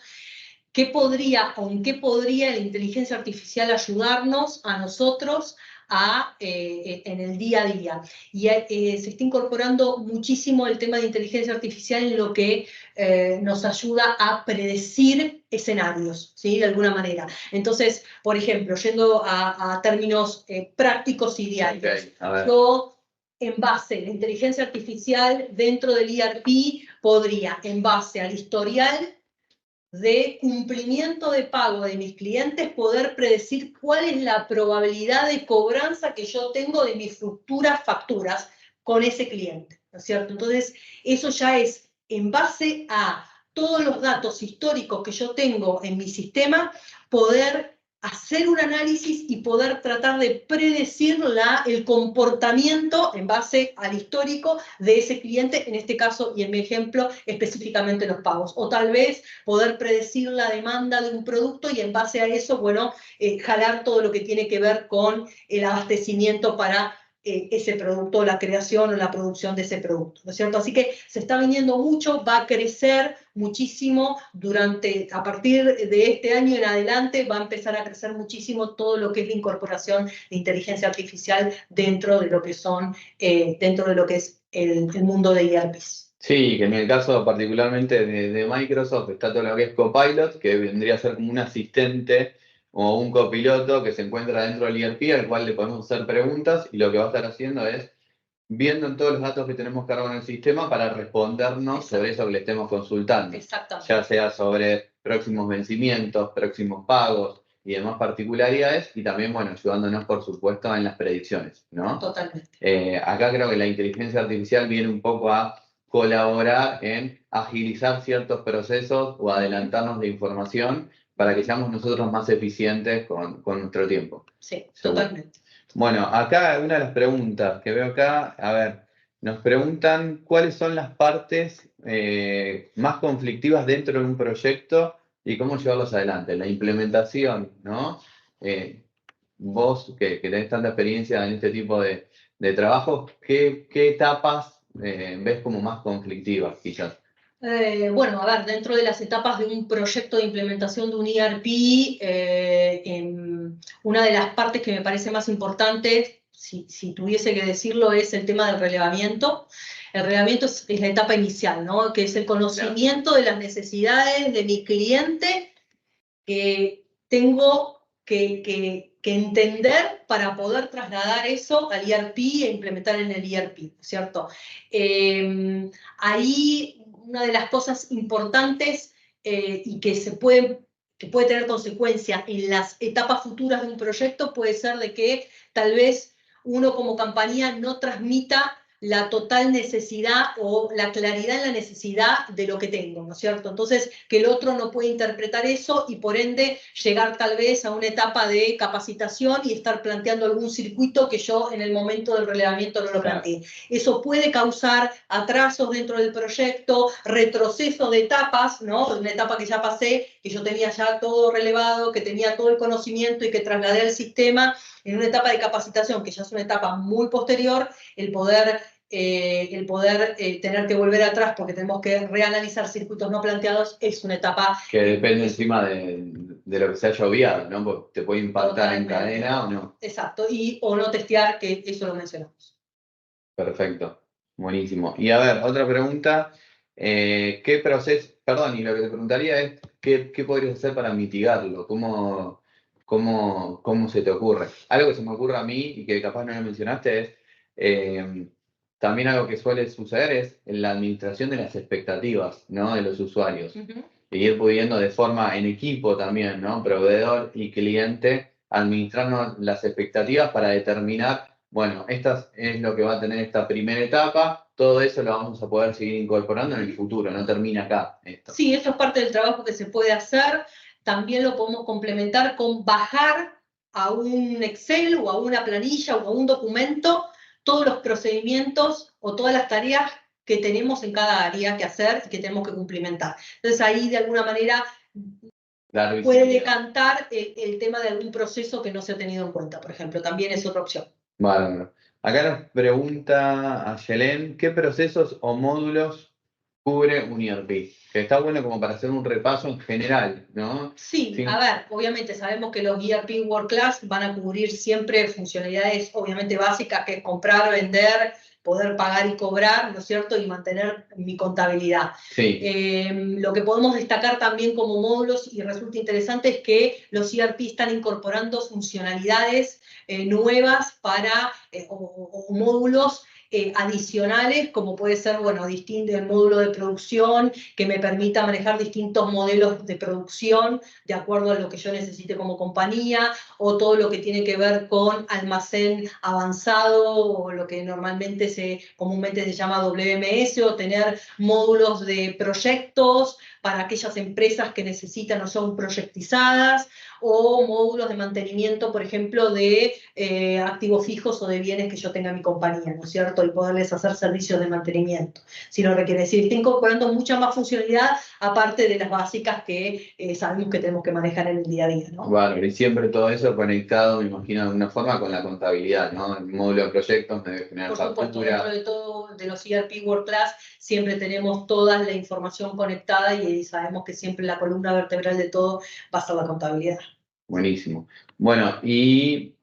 ¿en qué podría la inteligencia artificial ayudarnos a nosotros en el día a día? Y se está incorporando muchísimo el tema de inteligencia artificial en lo que nos ayuda a predecir escenarios, ¿sí? De alguna manera. Entonces, por ejemplo, yendo a términos prácticos y diarios, yo, en base a la inteligencia artificial dentro del ERP, podría, en base al historial de cumplimiento de pago de mis clientes, poder predecir cuál es la probabilidad de cobranza que yo tengo de mis futuras facturas con ese cliente. ¿no es cierto? Entonces, eso ya es en base a todos los datos históricos que yo tengo en mi sistema, poder hacer un análisis y poder tratar de predecir el comportamiento en base al histórico de ese cliente, en este caso, y en mi ejemplo, específicamente los pagos. O tal vez poder predecir la demanda de un producto y en base a eso, bueno, jalar todo lo que tiene que ver con el abastecimiento para ese producto, la creación o la producción de ese producto, ¿no es cierto? Así que se está vendiendo mucho, va a crecer muchísimo a partir de este año en adelante, va a empezar a crecer muchísimo todo lo que es la incorporación de inteligencia artificial dentro de lo que es el mundo de ERPs. Sí, que en el caso particularmente de Microsoft está todo lo que es Copilot, que vendría a ser como un asistente o un copiloto que se encuentra dentro del ERP, al cual le podemos hacer preguntas y lo que va a estar haciendo es viendo en todos los datos que tenemos cargados en el sistema para respondernos sobre eso que le estemos consultando. Exactamente. Ya sea sobre próximos vencimientos, próximos pagos y demás particularidades, y también, bueno, ayudándonos, por supuesto, en las predicciones, ¿no? Totalmente. Acá creo que la inteligencia artificial viene un poco a colaborar en agilizar ciertos procesos o adelantarnos de información para que seamos nosotros más eficientes con nuestro tiempo. Sí, seguro. totalmente. Bueno, acá una de las preguntas que veo acá, a ver, nos preguntan cuáles son las partes más conflictivas dentro de un proyecto y cómo llevarlos adelante. La implementación, ¿no? Vos que tenés tanta experiencia en este tipo de trabajo, ¿qué etapas ves como más conflictivas, quizás? Bueno, a ver, dentro de las etapas de un proyecto de implementación de un ERP, una de las partes que me parece más importante, si tuviese que decirlo, es el tema del relevamiento. El relevamiento es la etapa inicial, ¿no? Que es el conocimiento de las necesidades de mi cliente que tengo que entender para poder trasladar eso al ERP e implementar en el ERP, ¿cierto? Ahí una de las cosas importantes y que puede tener consecuencia en las etapas futuras de un proyecto puede ser de que tal vez uno como compañía no transmita la total necesidad o la claridad en la necesidad de lo que tengo, ¿no es cierto? Entonces, que el otro no puede interpretar eso y por ende llegar tal vez a una etapa de capacitación y estar planteando algún circuito que yo en el momento del relevamiento no lo planteé. Eso puede causar atrasos dentro del proyecto, retroceso de etapas, ¿no? Una etapa que ya pasé, que yo tenía ya todo relevado, que tenía todo el conocimiento y que trasladé al sistema en una etapa de capacitación, que ya es una etapa muy posterior, el poder tener que volver atrás porque tenemos que reanalizar circuitos no planteados es una etapa... Que depende encima de lo que se haya obviado, ¿no? Porque te puede impactar en cadena o no. Exacto, o no testear, que eso lo mencionamos. Perfecto, buenísimo. Y a ver, otra pregunta, ¿qué proceso, perdón, y lo que te preguntaría es, ¿qué podrías hacer para mitigarlo? ¿Cómo se te ocurre? Algo que se me ocurre a mí y que capaz no lo mencionaste es, también algo que suele suceder es en la administración de las expectativas, ¿no? De los usuarios. Y ir pudiendo de forma en equipo también, ¿no? Proveedor y cliente, administrarnos las expectativas para determinar, bueno, esta es lo que va a tener esta primera etapa, todo eso lo vamos a poder seguir incorporando en el futuro, no termina acá esto. Sí, eso es parte del trabajo que se puede hacer. También lo podemos complementar con bajar a un Excel o a una planilla o a un documento todos los procedimientos o todas las tareas que tenemos en cada área que hacer y que tenemos que cumplimentar. Entonces ahí de alguna manera puede decantar el tema de algún proceso que no se ha tenido en cuenta, por ejemplo. También es otra opción. Bueno, acá nos pregunta a Yelén, ¿qué procesos o módulos cubre un ERP? Que está bueno como para hacer un repaso en general, ¿no? Sí, a ver, obviamente sabemos que los ERP World Class van a cubrir siempre funcionalidades obviamente básicas, que es comprar, vender, poder pagar y cobrar, ¿no es cierto? Y mantener mi contabilidad. Sí. Lo que podemos destacar también como módulos, y resulta interesante, es que los ERP están incorporando funcionalidades nuevas o módulos adicionales, como puede ser, bueno, el módulo de producción, que me permita manejar distintos modelos de producción de acuerdo a lo que yo necesite como compañía, o todo lo que tiene que ver con almacén avanzado, o lo que comúnmente se llama WMS, o tener módulos de proyectos para aquellas empresas que necesitan o son proyectizadas, o módulos de mantenimiento, por ejemplo, de activos fijos o de bienes que yo tenga en mi compañía, ¿no es cierto? Y poderles hacer servicios de mantenimiento, si lo requiere. Es decir, está incorporando mucha más funcionalidad, aparte de las básicas que sabemos que tenemos que manejar en el día a día, ¿no? Bueno, y siempre todo eso conectado, me imagino, de alguna forma con la contabilidad, ¿no? El módulo de proyectos me debe generar Por supuesto, factura. dentro de todo, de los ERP World Class, siempre tenemos toda la información conectada y sabemos que siempre la columna vertebral de todo va a ser la contabilidad. Buenísimo. Bueno, y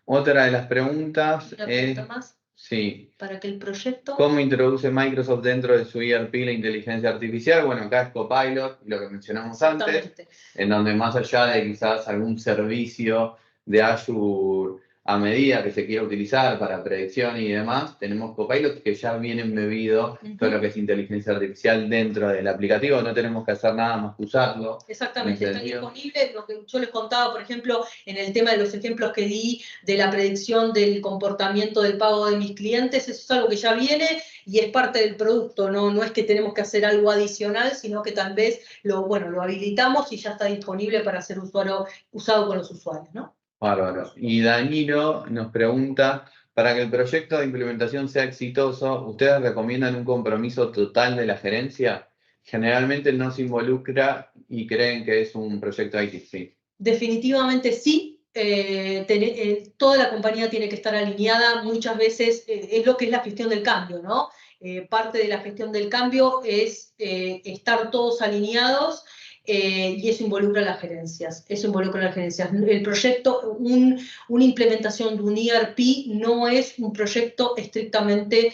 otra de las preguntas ¿Una pregunta más? Sí. Para que el proyecto... ¿Cómo introduce Microsoft dentro de su ERP la inteligencia artificial? Bueno, acá es Copilot, lo que mencionamos antes, en donde más allá de quizás algún servicio de Azure a medida que se quiera utilizar para predicción y demás, tenemos Copilot que ya viene embebido todo lo que es inteligencia artificial dentro del aplicativo, no tenemos que hacer nada más que usarlo. Exactamente, está disponible. Lo que yo les contaba, por ejemplo, en el tema de los ejemplos que di de la predicción del comportamiento del pago de mis clientes, eso es algo que ya viene y es parte del producto, no es que tenemos que hacer algo adicional, sino que tal vez lo habilitamos y ya está disponible para ser usado con los usuarios, ¿no? Bárbaro. Y Danilo nos pregunta, para que el proyecto de implementación sea exitoso, ¿ustedes recomiendan un compromiso total de la gerencia? Generalmente no se involucra y creen que es un proyecto IT, sí. Definitivamente sí. Toda la compañía tiene que estar alineada. Muchas veces es lo que es la gestión del cambio, ¿no? Parte de la gestión del cambio es estar todos alineados. Y eso involucra a las gerencias. El proyecto, una implementación de un ERP no es un proyecto estrictamente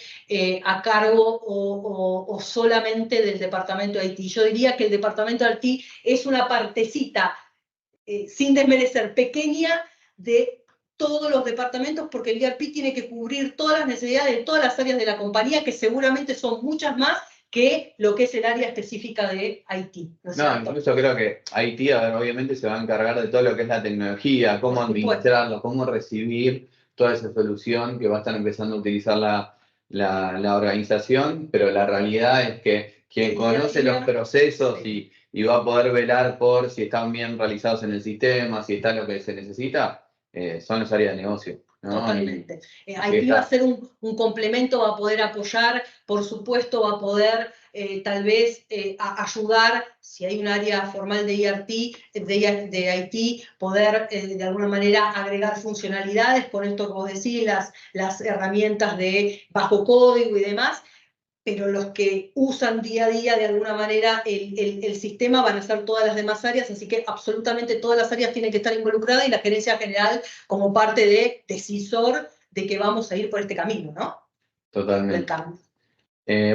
a cargo o solamente del departamento de IT. Yo diría que el departamento de IT es una partecita, sin desmerecer, pequeña de todos los departamentos, porque el ERP tiene que cubrir todas las necesidades de todas las áreas de la compañía, que seguramente son muchas más que lo que es el área específica de IT. No, incluso creo que IT obviamente se va a encargar de todo lo que es la tecnología, cómo administrarlo, cómo recibir toda esa solución que va a estar empezando a utilizar la organización, pero la realidad es que quien conoce los procesos y va a poder velar por si están bien realizados en el sistema, si está lo que se necesita, son las áreas de negocio, ¿no? Totalmente. IT va a ser un complemento, va a poder apoyar, por supuesto, va a poder tal vez ayudar, si hay un área formal de ERP, de IT, poder de alguna manera agregar funcionalidades, con esto que vos decís, las herramientas de bajo código y demás, pero los que usan día a día de alguna manera el sistema van a ser todas las demás áreas, así que absolutamente todas las áreas tienen que estar involucradas y la gerencia general como parte de decisor de que vamos a ir por este camino, ¿no? Totalmente.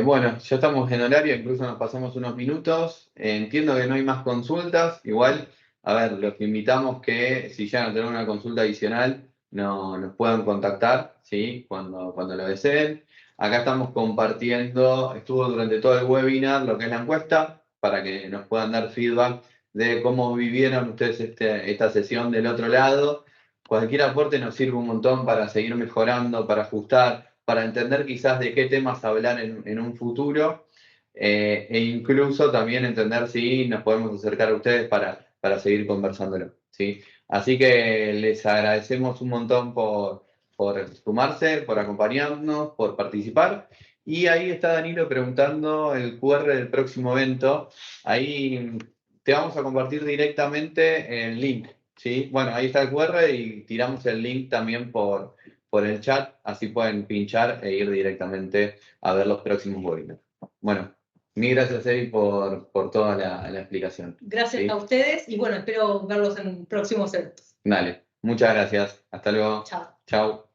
Bueno, ya estamos en horario, incluso nos pasamos unos minutos. Entiendo que no hay más consultas. Igual, a ver, los que invitamos que si ya no tienen una consulta adicional, nos puedan contactar, ¿sí? Cuando lo deseen. Acá estamos compartiendo, estuvo durante todo el webinar lo que es la encuesta, para que nos puedan dar feedback de cómo vivieron ustedes esta sesión del otro lado. Cualquier aporte nos sirve un montón para seguir mejorando, para ajustar, para entender quizás de qué temas hablar en un futuro, e incluso también entender si nos podemos acercar a ustedes para seguir conversándolo, ¿sí? Así que les agradecemos un montón por sumarse, por acompañarnos, por participar. Y ahí está Danilo preguntando el QR del próximo evento. Ahí te vamos a compartir directamente el link, ¿sí? Bueno, ahí está el QR y tiramos el link también por el chat, así pueden pinchar e ir directamente a ver los próximos webinars. Bueno, mil gracias, Evi, por toda la explicación. Gracias, ¿sí?, a ustedes y bueno, espero verlos en próximos eventos. Dale, muchas gracias. Hasta luego. Chao. Chao.